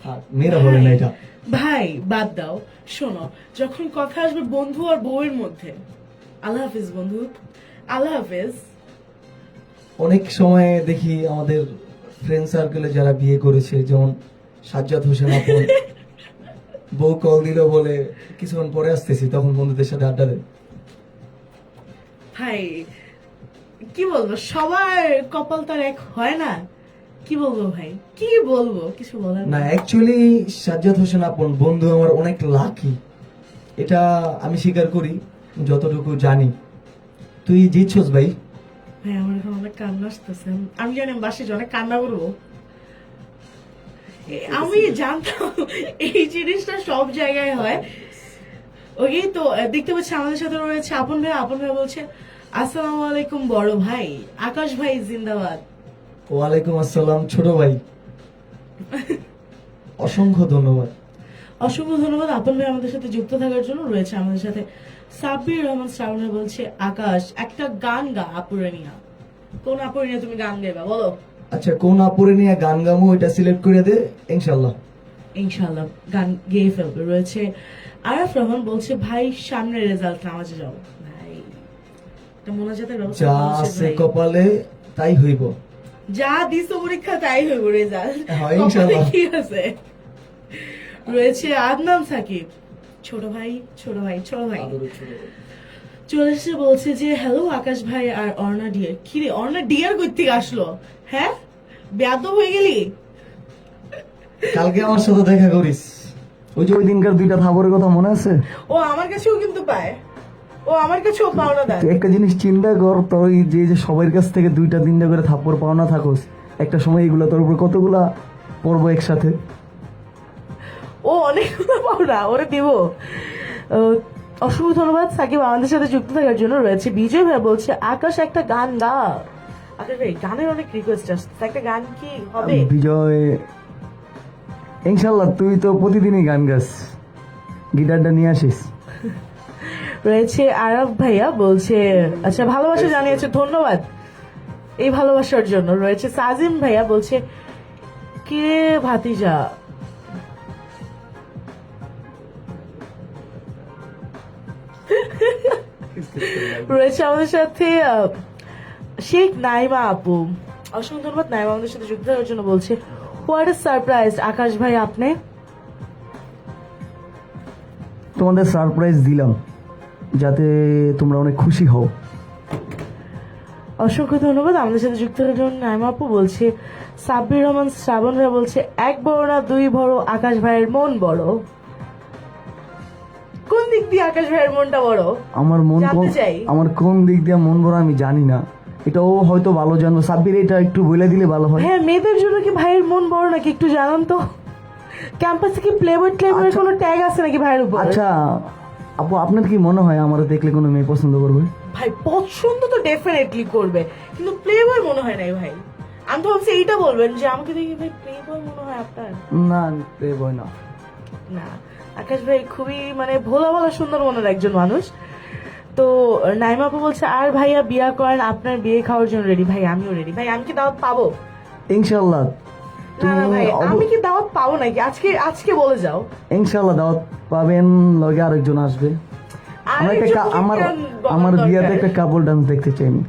থাক, মেয়েরা বলে না এটা। ভাই বাদ দাও, শোনো, যখন কথা আসবে বন্ধু আর বউয়ের মধ্যে, আল্লাহ হাফিজ বন্ধু, আল্লাহ হাফিজ। অনেক সময় দেখি আমাদের ফ্রেন্ড সার্কেলে যারা বিয়ে করেছে, যেমন সাজ্জাদ হোসেন আপন, বউ কল দিল বলে কিছুক্ষণ পরে আসতেছি, তখন বন্ধুদের সাথে আড্ডা দেয়। ভাই কি বলবো, সবার কপাল তার এক হয় না। কি বলবো ভাই, কি বলবো, কিছু বলার না, নেই। অ্যাকচুয়ালি সাজ্জাদ হোসেন আপন বন্ধু আমার অনেক লাকি, এটা আমি স্বীকার করি যতটুকু জানি। তুই জিতছস ভাই। ভাই আমার এখন অনেক কান্না আসতেছে। আমি জানি আমি বাসে অনেক কান্না করবো। আমি জানতাম এই জিনিসটা সব জায়গায় হয়। ওকে, তো দেখতে পাচ্ছি আমাদের সাথে রয়েছে আপন ভাই বলছে আসসালামু আলাইকুম বড় ভাই, আকাশ ভাই জিন্দাবাদ। ওয়ালাইকুম আসসালাম ছোট ভাই, অসংখ্য ধন্যবাদ। অসংখ্য ধন্যবাদ আপন ভাই আমাদের সাথে যুক্ত থাকার জন্য। রয়েছে আমাদের সাথে সাব্বির রহমান শ্রাবণ, বলছে আকাশ একটা গান গা আপুরে নিয়া। কোন আপুরে নিয়ে তুমি গান গাইবা বলো? আচ্ছা, কোন আপুরে নিয়ে গান গামো এটা সিলেক্ট করে দে, ইনশাল্লাহ। ইনশাআল্লাহ গান গেয়ে ফেলবে। রয়েছে আরাফ রহমান, বলছে ভাই সামনে রেজাল্ট, নামাজে যাও। ভাই এটা মোনাজাতের ব্যবস্থা যা করা উচিত আছে ভাই। কপালে তাই হইব। যা দিস পরীক্ষা তাই হইব রেজাল্ট। হ্যাঁ, ইনশাআল্লাহ। কি আছে? রয়েছে আদনান সাকিব, ছোট ভাই চলে এসে বলছে যে হ্যালো আকাশ ভাই আর অর্ণা ডিয়ার। কি রে, অর্ণা ডিয়ার কই থেকে আসলো? হ্যাঁ, বেয়াদব হয়ে গেলি। কালকে আমার সাথে দেখা করিস। ওই যে ওই দিনকার 2টা থাপড়ের কথা মনে আছে? ও আমার কাছেও কিন্তু পায়, ও আমার কাছেও পাওনা দেয়। তুই একটা জিনিস চিন্তা কর, তুই যে সবার কাছ থেকে 2-3টা করে থাপ্পড় পাওনা থাকোস, একটা সময় এগুলো তোর উপর কতগুলা পড়বো একসাথে। ও অনেকগুলো পাওনা, ওরে দিব। অসংখ্য ধন্যবাদ সাকিব আমাদের সাথে যুক্ত থাকার জন্য। রয়েছে বিজয় ভাই, বলছে আকাশ একটা গান গা। আকাশ ভাই গানের অনেক রিকোয়েস্ট আসছে, একটা গান কি হবে? বিজয়, ইনশাল্লাহ তুই তো প্রতিদিনই গান গাস, গিটারটা নিয়ে আসিস। রয়েছে আরব ভাইয়া, বলছে আচ্ছা ভালোবাসা জানিয়েছে, ধন্যবাদ এই ভালোবাসার জন্য। রয়েছে সাজিম ভাইয়া, বলছে কে ভাতিজা। রয়েছে আমাদের সাথে শেখ নাইমা আপু, অসংখ্য ধন্যবাদ নাইমা আমাদের সাথে যুক্ত হওয়ার জন্য বলছে হোয়াট আ সারপ্রাইজ আকাশ ভাই আপনি। তোমাদের সারপ্রাইজ দিলাম যাতে তোমরা অনেক খুশি হও। অসংখ্য ধন্যবাদ আমাদের সাথে যুক্ত হওয়ার জন্য নাইমা আপু বলছে সাব্বির রহমান শ্রাবণ ভাই বলছে এক বড় না দুই বড় আকাশ ভাইয়ের মন বড়। কোন দিক দিয়ে আকাশ ভাইয়ের মনটা বড়? আমার মন জানতে চাই। আমার কোন দিক দিয়ে মন বড় আমি জানি না, এটাও হয়তো ভালো জানবো। সাব্বির এটা একটু বলে দিলে ভালো হয়। হ্যাঁ, মেয়েদের জন্য কি ভাইয়ের মন বড় নাকি একটু জানান তো। ক্যাম্পাসে কি প্লেবয় টেবয়ের কোনো ট্যাগ আছে নাকি ভাইয়ের উপর? আচ্ছা আপু, আপনার কি মনে হয় আমার দেখলে কোনো মেয়ে পছন্দ করবে? ভাই পছন্দ তো ডেফিনেটলি করবে, কিন্তু প্লেবয় মনে হয় নাই ভাই। আমি তো ভাবছি এইটা বলবেন যে আমাকে দেখি ভাই প্লেবয় মনে হয় আপনার। না বই না। না, আকাশ ভাই খুবই মানে ভোলা ভালা সুন্দর মনের একজন মানুষ। তো নাইমা আপু বলছে আর ভাইয়া বিয়া করেন, আপনার বিয়ে খাওয়ার জন্য রেডি। ভাই আমিও রেডি। ভাই আমি কি দাওয়াত পাবো? ইনশাল্লাহ। না না ভাই, আমি কি দাওয়াত পাবো নাকি? আজকে আজকে বলে যাও। ইনশাল্লাহ দাওয়াত পাবেন, লগে আরেকজন আসবে। আমার একটা আমার বিয়াতে একটা কাপল ডান্স দেখতে চাই আমি।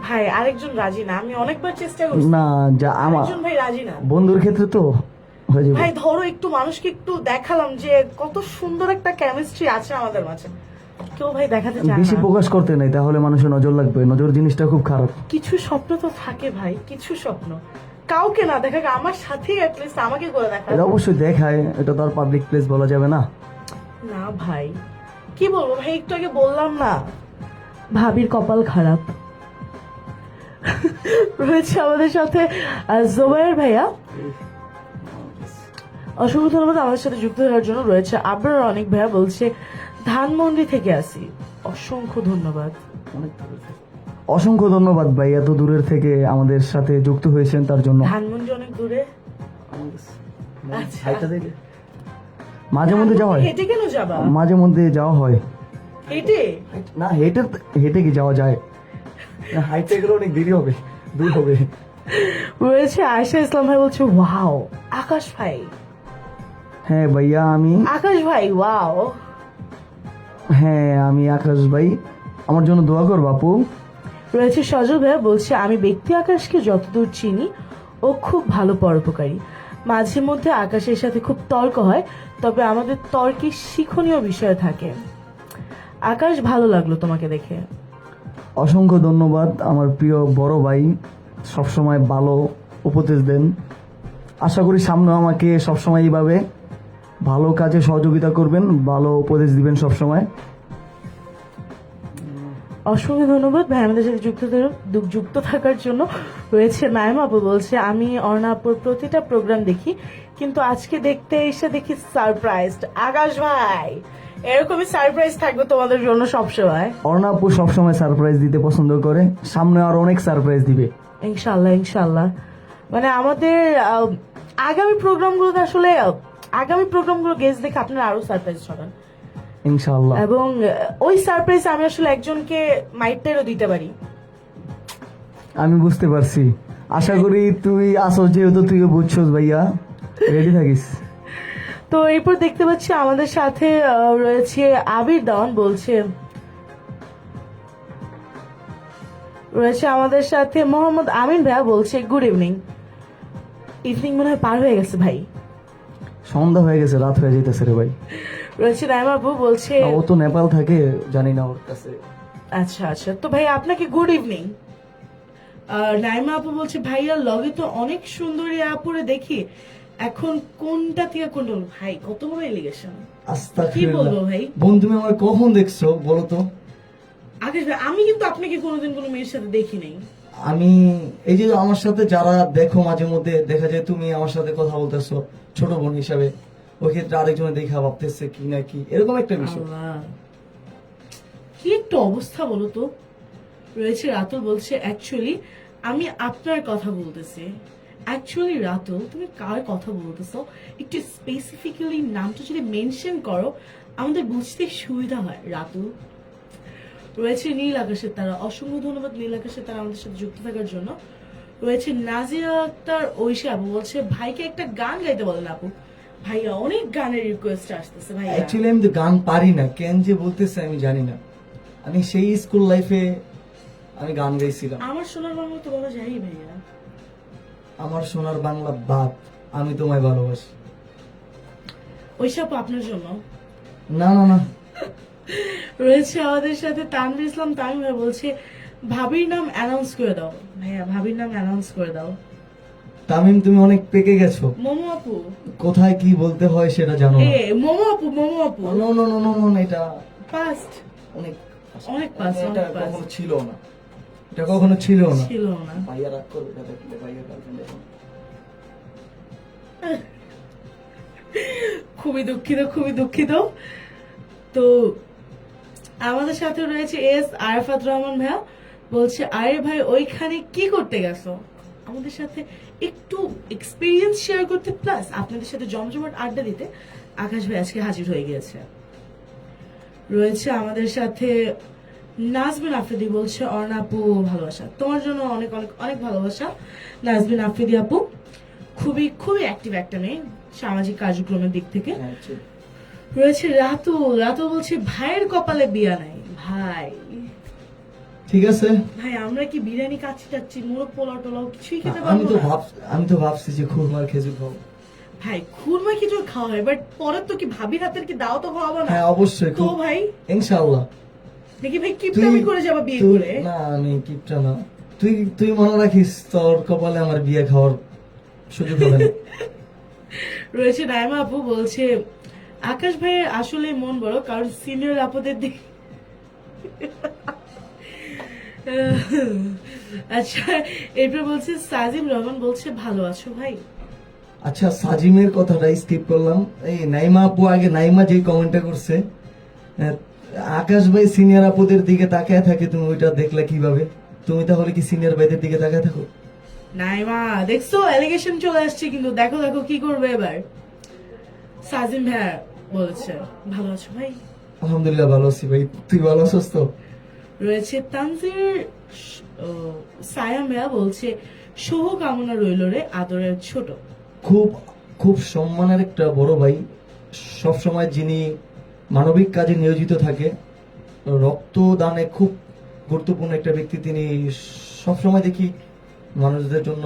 ভাই আরেকজন রাজি না, আমি অনেকবার চেষ্টা করছি। না যা আমার আরেকজন ভাই রাজি না। বন্ধুর ক্ষেত্রে তো হয়ে যাবে। ভাই ধরো একটু মানুষকে একটু দেখালাম যে কত সুন্দর একটা কেমিস্ট্রি আছে আমাদের মাঝে, কেউ ভাই দেখাতে চায় বেশি না। প্রকাশ করতে নাই, তাহলে মানুষের নজর লাগবে। নজর জিনিসটা খুব খারাপ। কিছু স্বপ্ন তো থাকে ভাই, কিছু স্বপ্ন কাউকে না দেখা, আমার সাথে অ্যাটলিস্ট আমাকে করে দেখা। এটা অবশ্যই দেখায়, এটা তো আর পাবলিক প্লেস বলা যাবে না। না ভাই কি বলবো ভাই, একটু আগে বললাম না ভাবির কপাল খারাপ। রয়েছে আমাদের সাথে জোবায়ের ভাইয়া, অসংখ্য ধন্যবাদ আমাদের সাথে যুক্ত হওয়ার জন্য। রয়েছে আবরার অনেক ভাইয়া বলছে ধানমন্ডি থেকে আসি, অসংখ্য ধন্যবাদ। অসংখ্য ধন্যবাদ ভাই, এত দূরের থেকে আমাদের সাথে যুক্ত হয়েছেন তার জন্য। ধানমন্ডি অনেক দূরে? আচ্ছা। মাঝে মধ্যে যাওয়া হয়, হেঁটে কেন যাবা? মাঝে মধ্যে যাওয়া হয়। হেঁটে? না হেঁটে হেঁটে কি যাওয়া যায়? হাইটে গেলে অনেক দেরি হবে, দূর হবে। রয়েছে আয়েশা ইসলাম ভাই বলছে ওয়াও আকাশ ভাই। হ্যাঁ ভাইয়া আমি, আকাশ ভাই ওয়াও। হ্যাঁ আমি আকাশ ভাই, আমার জন্য দোয়া কর বাপু। রয়েছে সজল ভাইয়া বলছে আমি ব্যক্তি আকাশকে যতদূর চিনি ও খুব ভালো পরোপকারী। মাঝে মধ্যে আকাশের সাথে খুব তর্ক হয়, তবে আমাদের তর্কে শিক্ষণীয় বিষয় থাকে। আকাশ ভালো লাগলো তোমাকে দেখে। অসংখ্য ধন্যবাদ আমার প্রিয় বড় ভাই, সবসময় ভালো উপদেশ দেন। আশা করি সামনে আমাকে সবসময় এইভাবে ভালো কাজে সহযোগিতা করবেন, ভালো উপদেশ দিবেন সবসময়। অসংখ্য ধন্যবাদ ভাই আমাদের সাথে যুক্ত থাকার জন্য। রয়েছে নাইমা আপু বলছে আমি অর্ণা আপুর প্রতিটা প্রোগ্রাম দেখি, কিন্তু আজকে দেখতে এসে দেখি সারপ্রাইজ। আকাশ ভাই এরকমই সারপ্রাইজ থাকবে তোমাদের জন্য সবসময়। অর্ণা আপু সবসময় সারপ্রাইজ দিতে পছন্দ করে, সামনে আরো অনেক সারপ্রাইজ দিবে ইনশাল্লাহ ইনশাল্লাহ। মানে আমাদের আগামী প্রোগ্রামগুলো গেস্ট দেখে আপনারা আরো সারপ্রাইজ ছড়ান ইনশাআল্লাহ। এবং ওই সারপ্রাইজ আমি আসলে একজনকে মাইটেরও দিতে পারি। আমি বুঝতে পারছি, আশা করি তুই আসো, যেহেতু তুইও বুঝছস ভাইয়া, রেডি থাকিস। তো এরপর দেখতে পাচ্ছি আমাদের সাথে রয়েছে আবির দাওয়ান বলছে, রয়েছে আমাদের সাথে মোহাম্মদ আমিন ভাইয়া বলছে গুড ইভিনিং। ইভিনিং মনে হয় পার হয়ে গেছে ভাই, সন্ধ্যা হয়ে গেছে, রাত হয়ে যেতেছে রে ভাই। রয়েছে নাইমা আপু বলছে ও তো নেপাল থাকে, জানি না ওর কাছে। আচ্ছা আচ্ছা, তো ভাই আপনাকে গুড ইভিনিং। নাইমা আপু বলছে ভাইয়া লগে তো অনেক সুন্দরী আপুরে দেখি, এখন কোনটা থেকে কোনটা? ভাই কত বড় এলিগেশন, কি বলবো ভাই। বোন তুমি আমার কখন দেখছো বলো তো? আকাশ ভাই আমি কিন্তু আপনাকে কোনোদিন কোনো মেয়ের সাথে দেখি নাই। আমি এই যে আমার সাথে যারা দেখো মাঝে মধ্যে দেখা যায় তুমি আমার সাথে কথা বলতেছো ছোট বোন হিসাবে, ওই ক্ষেত্রে আরেকজনে দেখা ভাবতেছে কি না কি, এরকম একটা বিষয়। আল্লাহ, কি একটা অবস্থা বলো তো। রয়েছে রাতুল বলছে অ্যাকচুয়ালি আমি আপনার কথা বলতেছি। অ্যাকচুয়ালি রাতুল তুমি কার কথা বলতেছো একটু স্পেসিফিক্যালি নামটা যদি মেনশন করো আমাদের বুঝতে সুবিধা হয় রাতুল। রয়েছে নীল আকাশের তারা, অসংখ্য ধন্যবাদ নীল আকাশের তারা আমাদের সাথে যুক্ত থাকার জন্য। রয়েছে নাজিয়া আক্তার ঐশী আপু বলছে ভাইকে একটা গান গাইতে বলেন আপু। ভাইয়া অনেক গানের রিকোয়েস্ট আসতেছে ভাইয়া। অ্যাকচুয়ালি আমি তো গান পারি না, কেন যে বলতেছে আমি জানি না। আমি সেই স্কুল লাইফে আমি গান গাইছিলাম। আমার শোনার বাংলা তো বলা যায় ভাইয়া। আমার সোনার বাংলা বাপ, আমি তোমায় ভালোবাসি। ওইসব আপনার জন্য। না না না, রয়েছে আমাদের সাথে তানভীর ইসলাম তামিম ভাই, বলছে ভাবির নাম অ্যানাউন্স করে দাও। ভাইয়া ভাবির নাম অ্যানাউন্স করে দাও। তামিম তুমি অনেক পেকে গেছো, মোমো আপু, কোথায় কি বলতে হয় সেটা জানো না। মোমো আপু, মোমো আপু no no no no no, এটা ফার্স্ট অনেক অনেক পাস, এটা অনেক পাস কখনো ছিল না, এটা কখনো ছিল না। ছিল না। ভাইয়া রাগ করবে, এটা দেখলে ভাইয়া গার্লফ্রেন্ড এখন। খুবই দুঃখিত, খুবই দুঃখিত। তো আমাদের সাথে রয়েছে এস আরাফাত রহমান ভাইয়া, বলছে আরে ভাই ওইখানে কি করতে গেছো, আমাদের সাথে একটু এক্সপিরিয়েন্স শেয়ার করতে, প্লাস আপনাদের সাথে জমজমাট আড্ডা দিতে আকাশ ভাই আজকে হাজির হয়ে গিয়েছে। রয়েছে আমাদের সাথে নাজবিন আফ্রিদি, বলছে অর্ণা আপু ভালোবাসা তোমার জন্য, অনেক অনেক অনেক ভালোবাসা নাজবিন আফ্রিদি আপু। খুবই খুবই অ্যাক্টিভ একটা মেয়ে সামাজিক কার্যক্রমের দিক থেকে। হ্যাঁ, ঠিক। রয়েছে রাতু, রাতু বলছে ভাইয়ের কপালে বিয়া নাই। ভাই ঠিক আছে, ভাই আমরা কি বিরিয়ানি কাচ্ছি টাচ্ছি মোরগ পোলাও টোলাও কিছুই খেতে আমি পারবো তো না? আমি তো ভাবছি যে খুরমার খেজুর খাবো। ভাই খুরমা খিচুড়ি খাওয়া হয়, বাট পরে তো কি ভাবির হাতের কি দাও তো খাওয়াবো না? হ্যাঁ অবশ্যই, তো খুব ভাই ইনশাআল্লাহ। দেখি ভাই কিপটামি করে যাবা বিয়ে করে। না আমি কিপটা না, তুই তুই মনে রাখিস তোর কপালে আমার বিয়ে খাওয়ার সুযোগ হবে না। রয়েছে নাইমা আপু, বলছে আকাশ ভাইয়ের আসলে মন বড়, কারণ সিনিয়র আপুদের দিকে। আচ্ছা, এরপর বলছে সাজিম রহমান, বলছে ভালো আছো ভাই। আচ্ছা, সাজিমের কথাটা স্কিপ করলাম। এই নাইমা আপু, আগে নাইমা যে কমেন্টটা করছে, আকাশ ভাই সিনিয়র আপুদের দিকে তাকায় থাকে, তুমি ওইটা দেখলে কিভাবে? তুমি তাহলে কি সিনিয়র ভাইদের দিকে তাকায় থাকো? নাইমা দেখছো অ্যালিগেশন চলে আসছে, কিন্তু দেখো দেখো কি করবে এবার। সাজিম ভাইয়া বলেছে ভালো আছো ভাই। আলহামদুলিল্লাহ ভালো আছি ভাই, তুই ভালো আছিস তো? রয়েছে তানজির সায়াম ভাইয়া, বলছে শুভ কামনা রইল রে আদরের ছোট। খুব খুব সম্মানের একটা বড় ভাই, সব সময় যিনি মানবিক কাজে নিয়োজিত থাকে, রক্তদানে খুব গুরুত্বপূর্ণ একটা ব্যক্তি তিনি। সব সময় দেখি মানুষদের জন্য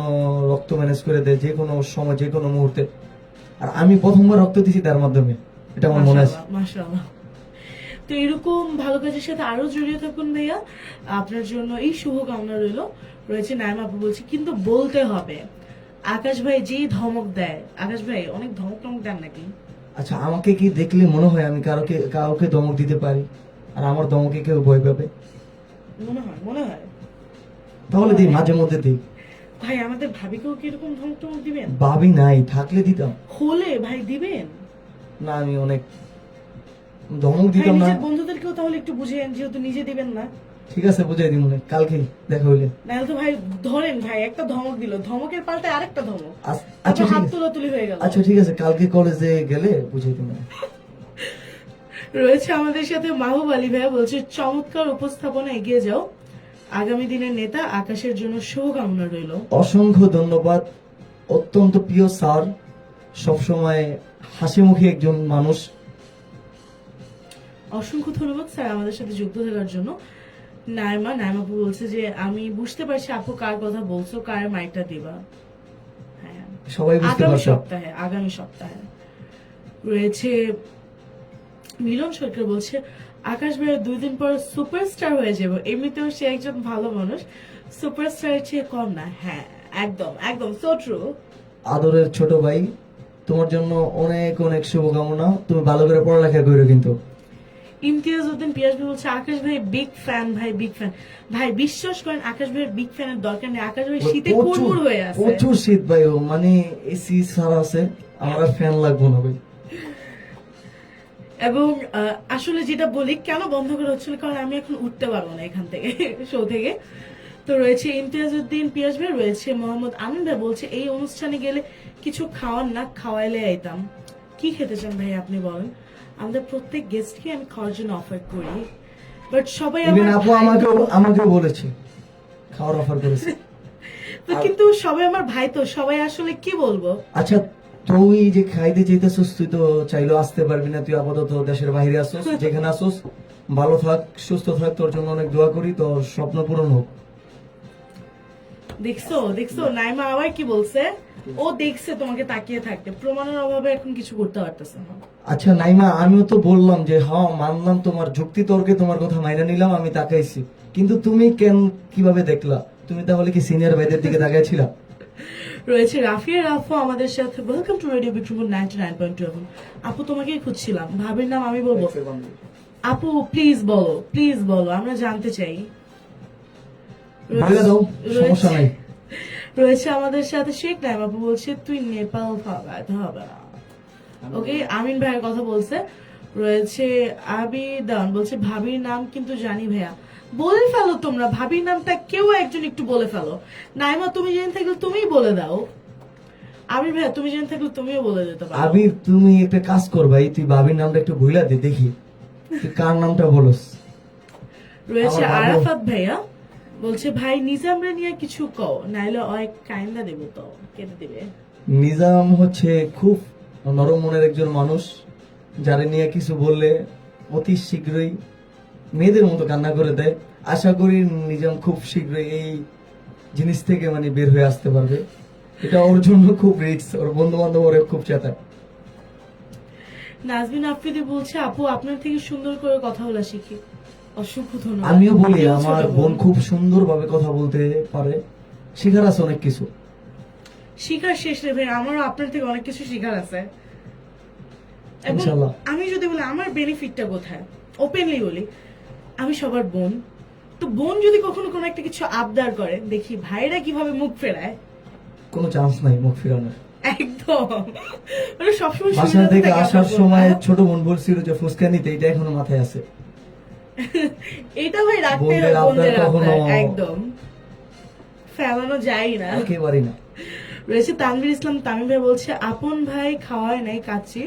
রক্ত ম্যানেজ করে দেয়, যে কোনো সময় যে কোনো মুহূর্তে। আর আমি প্রথমবার রক্ত দিয়েছি তার মাধ্যমে, এটা আমার মনে আছে। মাশাআল্লাহ। তো এরকম ভালো কাজের সাথে আরো জড়িয়ে থাকুন ভাইয়া, আপনার জন্য এই শুভ কামনা রইল। রয়েছে নাইমা আপু, বলছে কিন্তু বলতে হবে আকাশ ভাই যেই ধমক দেয়, আকাশ ভাই অনেক ধমক টমক দেন নাকি? আচ্ছা, আমাকে কি দেখলে মনে হয় আমি কাউকে ধমক দিতে পারি, আর আমার ধমকে কেউ ভয় পাবে? মনে হয়, মনে হয়। তাহলে দিই, মাঝে মধ্যে দিই। ভাই আমাদের ভাবিকেও কি এরকম ধমক টমক দিবেন? ভাবি নাই, থাকলে দিতাম। হলে ভাই দিবেন? না, আমি অনেক ধমক ভাই দিতাম না। নিজের বন্ধুদেরকেও তাহলে একটু বুঝেন, যেহেতু নিজে দিবেন না। ঠিক আছে, বুঝাই দিব না, কালকে দেখা হইলে। নাহলে তো ভাই ধরেন, ভাই একটা ধমক দিল, ধমকের পাল্টে আরেকটা ধমক, আচ্ছা তারপর ঠিক হাত আছে, তোলাতুলি হয়ে গেল। আচ্ছা ঠিক আছে, কালকে কলেজে গেলে বুঝাই দিব। রয়েছে আমাদের সাথে মাহবুব আলী ভাইয়া, বলছে চমৎকার উপস্থাপনা, এগিয়ে যাও, আগামী দিনের নেতা আকাশের জন্য শুভকামনা রইল। অসংখ্য ধন্যবাদ, অত্যন্ত প্রিয় স্যার, সবসময় হাসি মুখী একজন মানুষ। অসংখ্য ধন্যবাদ স্যার আমাদের সাথে যুক্ত থাকার জন্য। নাইমা আপু বলছে যে আমি বুঝতে পারছি আপু কার কথা বলছো, কার মাইকটা দিবা। হ্যাঁ, সবাই বুঝতে আগামী পারছো। সপ্তাহে, আগামী সপ্তাহে। রয়েছে মিলন সরকার, বলছে আকাশ ভাইয়ের 2 দিন পর সুপারস্টার হয়ে যাবে, এমনিতেও সে একজন ভালো মানুষ, সুপারস্টারের চেয়ে কম না। হ্যাঁ, একদম একদম সো ট্রু। আদরের ছোট ভাই, তোমার জন্য অনেক অনেক শুভকামনা, তুমি ভালো করে পড়ালেখা করো কিন্তু। ইমতিয়াজ উদ্দিন পিয়াস ভাই বলছে আকাশ ভাই বিগ ফ্যান, ভাই বিগ ফ্যান। ভাই বিশ্বাস করেন আকাশ ভাইয়ের বিগ ফ্যানের দরকার নেই, আকাশ ভাই শীতে কুড়মুড় হয়ে আছে। প্রচুর শীত ভাই, ও মানে এসি ছাড়া আছে, আমার আর ফ্যান লাগবো না ভাই। এবং আসলে যেটা বলি কেন বন্ধ করা হচ্ছিল, কারণ আমি এখন উঠতে পারবো না এখান থেকে, শো থেকে। তো রয়েছে ইমতিয়াজ উদ্দিন পিয়াস ভাই, রয়েছে মোহাম্মদ আমিন ভাই, বলছে এই অনুষ্ঠানে গেলে কিছু খাওয়ান না, খাওয়াইলে আইতাম। কি খেতে চান ভাই আপনি বলেন, আমাদের প্রত্যেক গেস্টকে আমি খাওয়ার জন্য অফার করি, বাট সবাই ইভেন আমার আপু ভাই আমাকেও বলেছে, খাওয়ার অফার করেছে। তো, কিন্তু সবাই আমার ভাই, তো সবাই আসলে কি বলবো। আচ্ছা, তুই যে খাইতে চাইতেছিস, তুই তো চাইলেও আসতে পারবি না, তুই আপাতত দেশের বাইরে আসোস। যেখানে আসোস ভালো থাক, সুস্থ থাক, তোর জন্য অনেক দোয়া করি, তোর স্বপ্ন পূরণ হোক। দেখছো দেখছো নাইমা আবার কি বলছে, ও দেখছে তোমাকে তাকিয়ে থাকতে, প্রমাণের অভাবে এখন কিছু করতে পারতেছে না। আচ্ছা নাইমা, আমিও তো বললাম যে হ্যাঁ মানলাম, তোমার যুক্তি তর্কে তোমার কথা মাইনে নিলাম, আমি তাকাইছি, কিন্তু তুমি কিভাবে দেখলা? তুমি তাহলে কি সিনিয়র ভাইদের দিকে তাকাইছিলা? রয়েছে রাফিয়া রাফু আমাদের সাথে। Welcome to radio Bikrampur 99.2। আপু তোমাকেই খুঁজছিলাম, ভাবির নাম আমি বলবো? আপু প্লিজ বলো, প্লিজ বলো, আমরা জানতে চাই। বলে দাও, সমস্যা নাই। রয়েছে আমাদের সাথে শেখ নাইম আপু বলছে তুই নেপাল হবে না। ওকে, আমিন ভাইয়ের কথা বলছে। রয়েছে আবিদান বলছে ভাবির নাম কিন্তু জানি ভাইয়া, বলে ফেলো তোমরা ভাবির নামটা, কেউ একজন একটু বলে ফেলো। নাইমা তুমি জেনে থাকলে তুমিই বলে দাও, আমির ভাইয়া তুমি জেনে থাকলে তুমিও বলে দিতে পারো। আবির তুমি একটা কাজ কর ভাই, তুই বাবির নামটা একটু ভুলা দে দেখি, তুই কার নামটা বলস। রয়েছে আমার বাবু। আরাফাত ভাইয়া বলছে ভাই নিজামরে নিয়ে কিছু কও, নাইলে অনেক কাইন্দা দেব, তো কেটে দিবে। নিজাম হচ্ছে খুব নরম মনের একজন মানুষ, যারা নিয়ে কিছু বললে অতি শীঘ্রই মেয়েদের মতো কান্না করে দেয়। আশা করি নিজাম খুব শীঘ্রই এই জিনিস থেকে মানে বের হয়ে আসতে পারবে। এটা ওর জন্য খুব রিস্ক, ওর বন্ধু বান্ধব ওরে খুব চেতায়। নাজমিন আফ্রিদি বলছে আপু আপনার থেকে সুন্দর করে কথা বলা শিখি। অসংখ্য ধন্যবাদ। আমিও বলি আপনিও আমার ছোট বোন খুব সুন্দরভাবে কথা বলতে পারে, শেখার আছে অনেক কিছু। শিখার শেষ নেই ভাই, আমারও আপনার থেকে অনেক কিছু শিখার আছে। এবং ইনশাআল্লাহ। আমি যদি বলি আমার বেনিফিটটা কোথায়, ওপেনলি বলি, আমি সবার বোন। তো বোন যদি কখনো কোনো একটা কিছু আবদার করে, দেখি ভাইরা কিভাবে মুখ ফেরায়। কোনো চান্স নাই মুখ ফিরানোর। একদম, মানে সবসময় বাসা সুবিধা থেকে থাকে আসার আমার সময় বোনরা। ছোট বোন বলছিল যে ফুচকা নিতে, এটা এখনো মাথায় আছে। এটা ভাই রাখতে বোনদের হয়, আবদার বোনদের কখনো- আবদার, একদম ফেলানো যায় না। একেবারেই না। রয়েছে তানভীর ইসলাম তামিম ভাই বলছে আপন ভাই খাওয়ায় নাই কাচ্চি,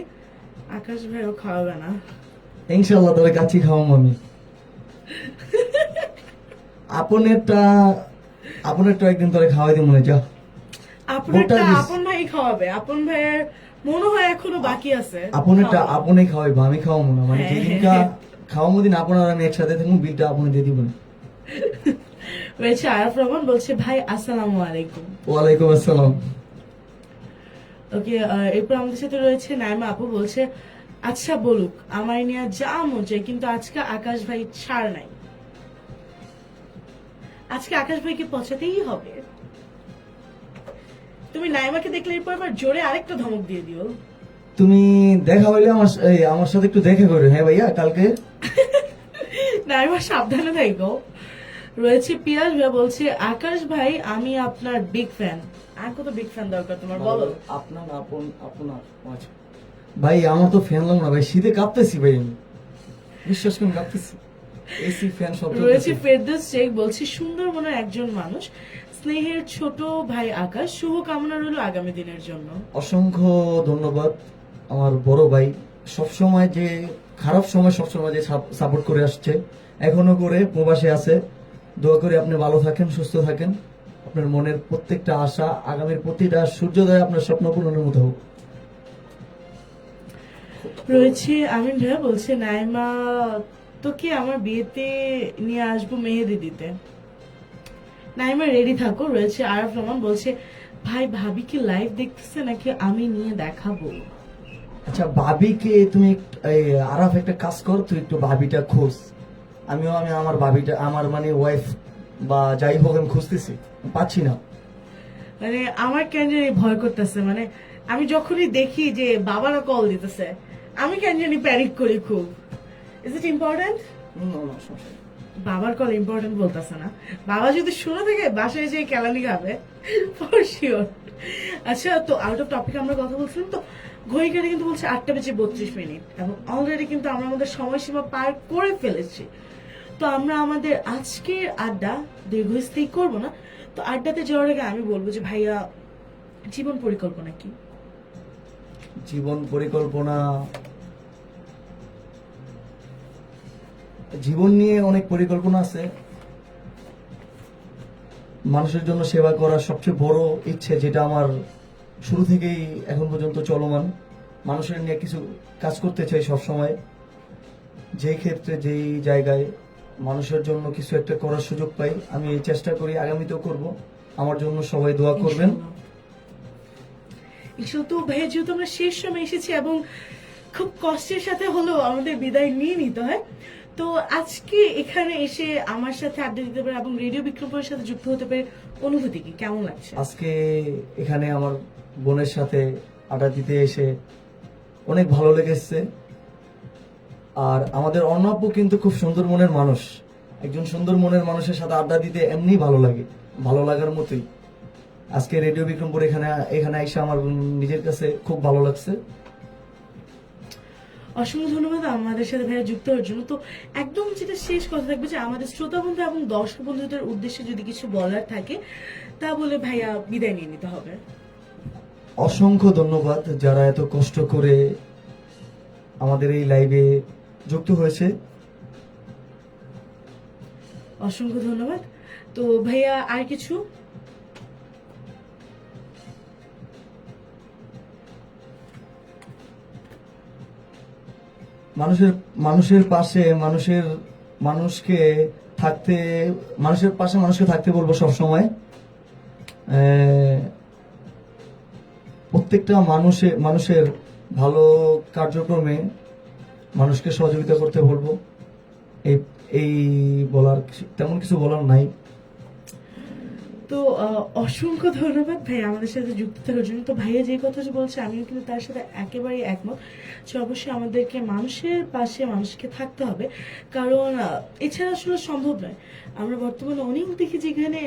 আকাশ ভাইও খাওয়াবে না। ইনশাল্লাহ তোরে কাচ্চি খাওয়াবো আমি। আপনেরটা একদিন তোরে খাওয়াই দিব মনে, যা। আপনারটা ভোটার লিস্ট। আপন ভাই খাওয়াবে, আপন ভাইয়ের মনে হয় এখনো বাকি আছে আপনেরটা খাওয়ানো। আপনে খাওয়াইবো, আমি খাওয়াবো না। মানে হ্যাঁ, যেদিনকা হ্যাঁ। খাওয়াবো দিন আপনার আমি একসাথে থাকবো, বিলটা আপনি দিয়ে দিবেন। রয়েছে আরফ রহমান বলছে ভাই আসসালামু আলাইকুম। ওয়ালাইকুম আসসালাম। ওকে, এরপর আমাদের সাথে রয়েছে নাইমা আপু বলছে আচ্ছা বলুক আমার নিয়ে যা মন চায়, কিন্তু আজকে আকাশ ভাই ছাড় নাই, আজকে আকাশ ভাইকে পচাতেই হবে। তুমি নাইমাকে দেখলে এরপর আবার জোরে আরেকটা ধমক দিয়ে দিও। তুমি দেখা হইলে আমার সাথে একটু দেখা করো, হ্যাঁ ভাইয়া কালকে। নাইমা সাবধানে থাকো। রয়েছে পিয়াস ভাই বলছে আকাশ ভাই আমি আপনার বিগ ফ্যান। আর কত বিগ ফ্যান দরকার তোমার বলো? আপনার আপনার আচ্ছা। ভাই আমার তো ফ্যান লাগলো না ভাই, শীতে কাঁপতেছি ভাই, আমি বিশ্বাস করুন কাঁপতেছি। এসি ফ্যান সব রয়েছে চলতেছে। ফেরদৌস শেখ বলছে সুন্দর মনের একজন মানুষ, স্নেহের ছোট ভাই আকাশ, শুভ কামনা রইল আগামী দিনের জন্য। অসংখ্য ধন্যবাদ আমার বড় ভাই, সবসময় যে খারাপ সময় সবসময় যে সাপোর্ট করে আসছে, এখনো করে, প্রবাসে আছে। দোয়া করি আপনি ভালো থাকেন, সুস্থ থাকেন, আপনার মনের প্রত্যেকটা আশা, আগামীর প্রতিটা সূর্যোদয় আপনার স্বপ্ন পূরণের মতো হোক। রয়েছে আমিন ভাইয়া বলছে নাইমা তো কি আমার বিয়েতে নিয়ে আসবো মেহেদি দিতে, নাইমা রেডি থাকো। রয়েছে আরফ রহমান বলছে ভাই ভাবি কি লাইভ দেখতেছে নাকি আমি নিয়ে দেখাবো? আচ্ছা ভাবিকে তুমি আরাফ একটা কাজ কর, তুই একটু ভাবিটা খোঁজ। আমি আমার ভাবিটা, আমার মানে ওয়াইফ বা যাই হোক, আমি খুঁজতেছি, পাচ্ছি না। মানে আমার কেন জানি ভয় করতেছে, মানে আমি যখনই দেখি যে বাবারা কল দিতেছে আমি কেন জানি প্যানিক করি খুব। Is it important? বাবার কল ইম্পর্টেন্ট বলতেছে না, বাবা যদি শুনে থাকে বাসায় যে কেলানি খাবে ফর শিওর। আচ্ছা, তো আউট অফ টপিক আমরা কথা বলছিলাম, তো ঘড়িকারে কিন্তু বলছে 8:32 এবং অলরেডি কিন্তু আমরা আমাদের সময়সীমা পার করে ফেলেছি। তো আমরা আমাদের আজকের আড্ডা দীর্ঘস্থায়ী করবো না। তো আড্ডাতে যাওয়ার আগে আমি বলবো যে ভাইয়া জীবন পরিকল্পনা কি? জীবন পরিকল্পনা, জীবন নিয়ে অনেক পরিকল্পনা আছে। মানুষের জন্য সেবা করার সবচেয়ে বড় ইচ্ছে, যেটা আমার শুরু থেকেই এখন পর্যন্ত চলমান। মানুষের নিয়ে কিছু কাজ করতে চাই সব সময়, যেই ক্ষেত্রে যেই জায়গায় মানুষের জন্য কিছু একটা করার সুযোগ পাই, আমি এই চেষ্টা করি, আগামীতেও করব। আমার জন্য সবাই দোয়া করবেন। ইনশাআল্লাহ। তো ভাইয়া যেহেতু আমরা শেষ সময় এসেছি এবং খুব কষ্টের সাথে হলেও আমাদের বিদায় নিয়ে নিতে হয়, তো আজকে এখানে এসে আমার সাথে আড্ডা দিতে পারে এবং রেডিও বিক্রমপুরের সাথে যুক্ত হতে পারে অনুভূতি কি কেমন লাগছে? আজকে এখানে আমার বোনের সাথে আড্ডা দিতে এসে অনেক ভালো লেগেছে। আর আমাদের অর্ণব কিন্তু খুব সুন্দর মনের মানুষ। একজন সুন্দর মনের মানুষের সাথে আড্ডা দিতে এমনি ভালো লাগে, ভালো লাগার মতোই। আজকে রেডিও বিক্রমপুর এখানে এসে আমার নিজের কাছে খুব ভালো লাগছে। অসংখ্য ধন্যবাদ আমাদের সাথে ভাইয়া যুক্ত হওয়ার জন্য। তো একদম যেটা শেষ কথা থাকবে যে আমাদের শ্রোতা বন্ধু এবং দর্শক বন্ধুদের উদ্দেশ্যে যদি কিছু বলার থাকে তা বলে ভাইয়া বিদায় নিয়ে নিতে হবে। অসংখ্য ধন্যবাদ যারা এত কষ্ট করে আমাদের এই লাইভে যুক্ত হয়েছে। অসংখ্য ধন্যবাদ। তো ভাইয়া আর কিছু? মানুষের পাশে মানুষকে থাকতে বলবো সব সময়। প্রত্যেকটা মানুষের ভালো কার্যক্রমে মানুষকে সহযোগিতা করতে বলবো। এই বলার তেমন কিছু বলার নাই। তো অসংখ্য ধন্যবাদ ভাই আমাদের সাথে যুক্ত থাকার জন্য। তো ভাইয়া যে কথা যে বলছে আমিও কিন্তু তার সাথে একেবারেই একমত যে অবশ্যই আমাদেরকে মানুষের পাশে মানুষকে থাকতে হবে, কারণ এছাড়া আসলে সম্ভব নয়। আমরা বর্তমানে অনেক দেখি যেখানে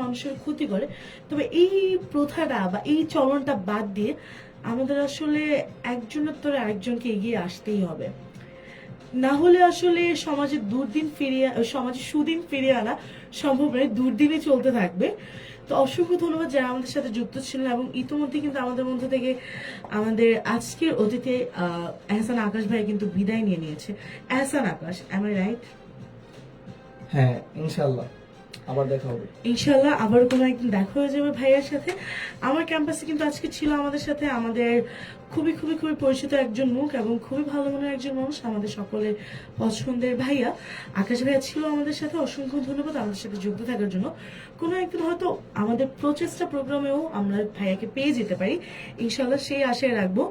মানুষের ক্ষতি করে, তবে এই প্রথাটা বা এই চলনটা বাদ দিয়ে আমাদের আসলে একজনের তরে আরেকজনকে এগিয়ে আসতেই হবে, না হলে আসলে সমাজে সুদিন ফিরিয়ে আনা সম্ভব নয়, দুর্দিনই চলতে থাকবে। তো অসংখ্য ধন্যবাদ যারা আমাদের সাথে যুক্ত ছিলেন এবং ইতিমধ্যে কিন্তু আমাদের মধ্যে থেকে আমাদের আজকের অতিথি এহসান আকাশ ভাই কিন্তু বিদায় নিয়ে নিয়েছে। এহসান আকাশ, am I right? হ্যাঁ, ইনশাল্লাহ আবার দেখা হবে। ইনশাল্লাহ আবার কোনো একদিন দেখা হয়ে যাবে ভাইয়ার সাথে। আমার ক্যাম্পাসে কিন্তু আজকে ছিল আমাদের সাথে আমাদের খুবই খুবই খুবই পরিচিত একজন মুখ এবং খুবই ভালো মনের একজন মানুষ, আমাদের সকলের পছন্দের ভাইয়া আকাশ ভাইয়া ছিল আমাদের সাথে। অসংখ্য ধন্যবাদ আমাদের সাথে যুক্ত থাকার জন্য। কোনো একদিন হয়তো আমাদের প্রচেষ্টা প্রোগ্রামেও আমরা ভাইয়াকে পেয়ে যেতে পারি, ইনশাল্লাহ সেই আশায় রাখবো।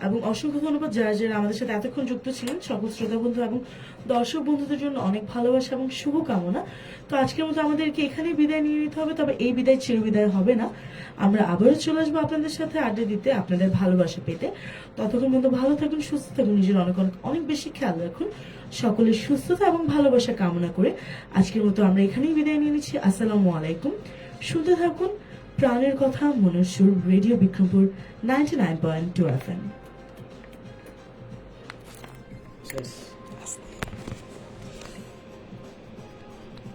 এবং অসংখ্য ধন্যবাদ যারা যারা আমাদের সাথে এতক্ষণ যুক্ত ছিলেন, সকল শ্রোতা বন্ধু এবং দর্শক বন্ধুদের জন্য অনেক ভালোবাসা এবং শুভকামনা। তো আজকের মতো আমাদেরকে এখানেই বিদায় নিয়ে নিতে হবে, তবে এই বিদায় চিরবিদায় হবে না। আমরা আবারও চলে আসবো আপনাদের সাথে আড্ডা দিতে, আপনাদের ভালোবাসা পেতে। ততক্ষণ পর্যন্ত ভালো থাকুন, সুস্থ থাকুন, নিজের অনেক অনেক অনেক বেশি খেয়াল রাখুন। সকলের সুস্থতা এবং ভালোবাসা কামনা করে আজকের মতো আমরা এখানেই বিদায় নিয়ে নিচ্ছি। আসসালামু আলাইকুম। শুনতে থাকুন প্রাণের কথা মনের সুর, রেডিও বিক্রমপুর 99.2 FM।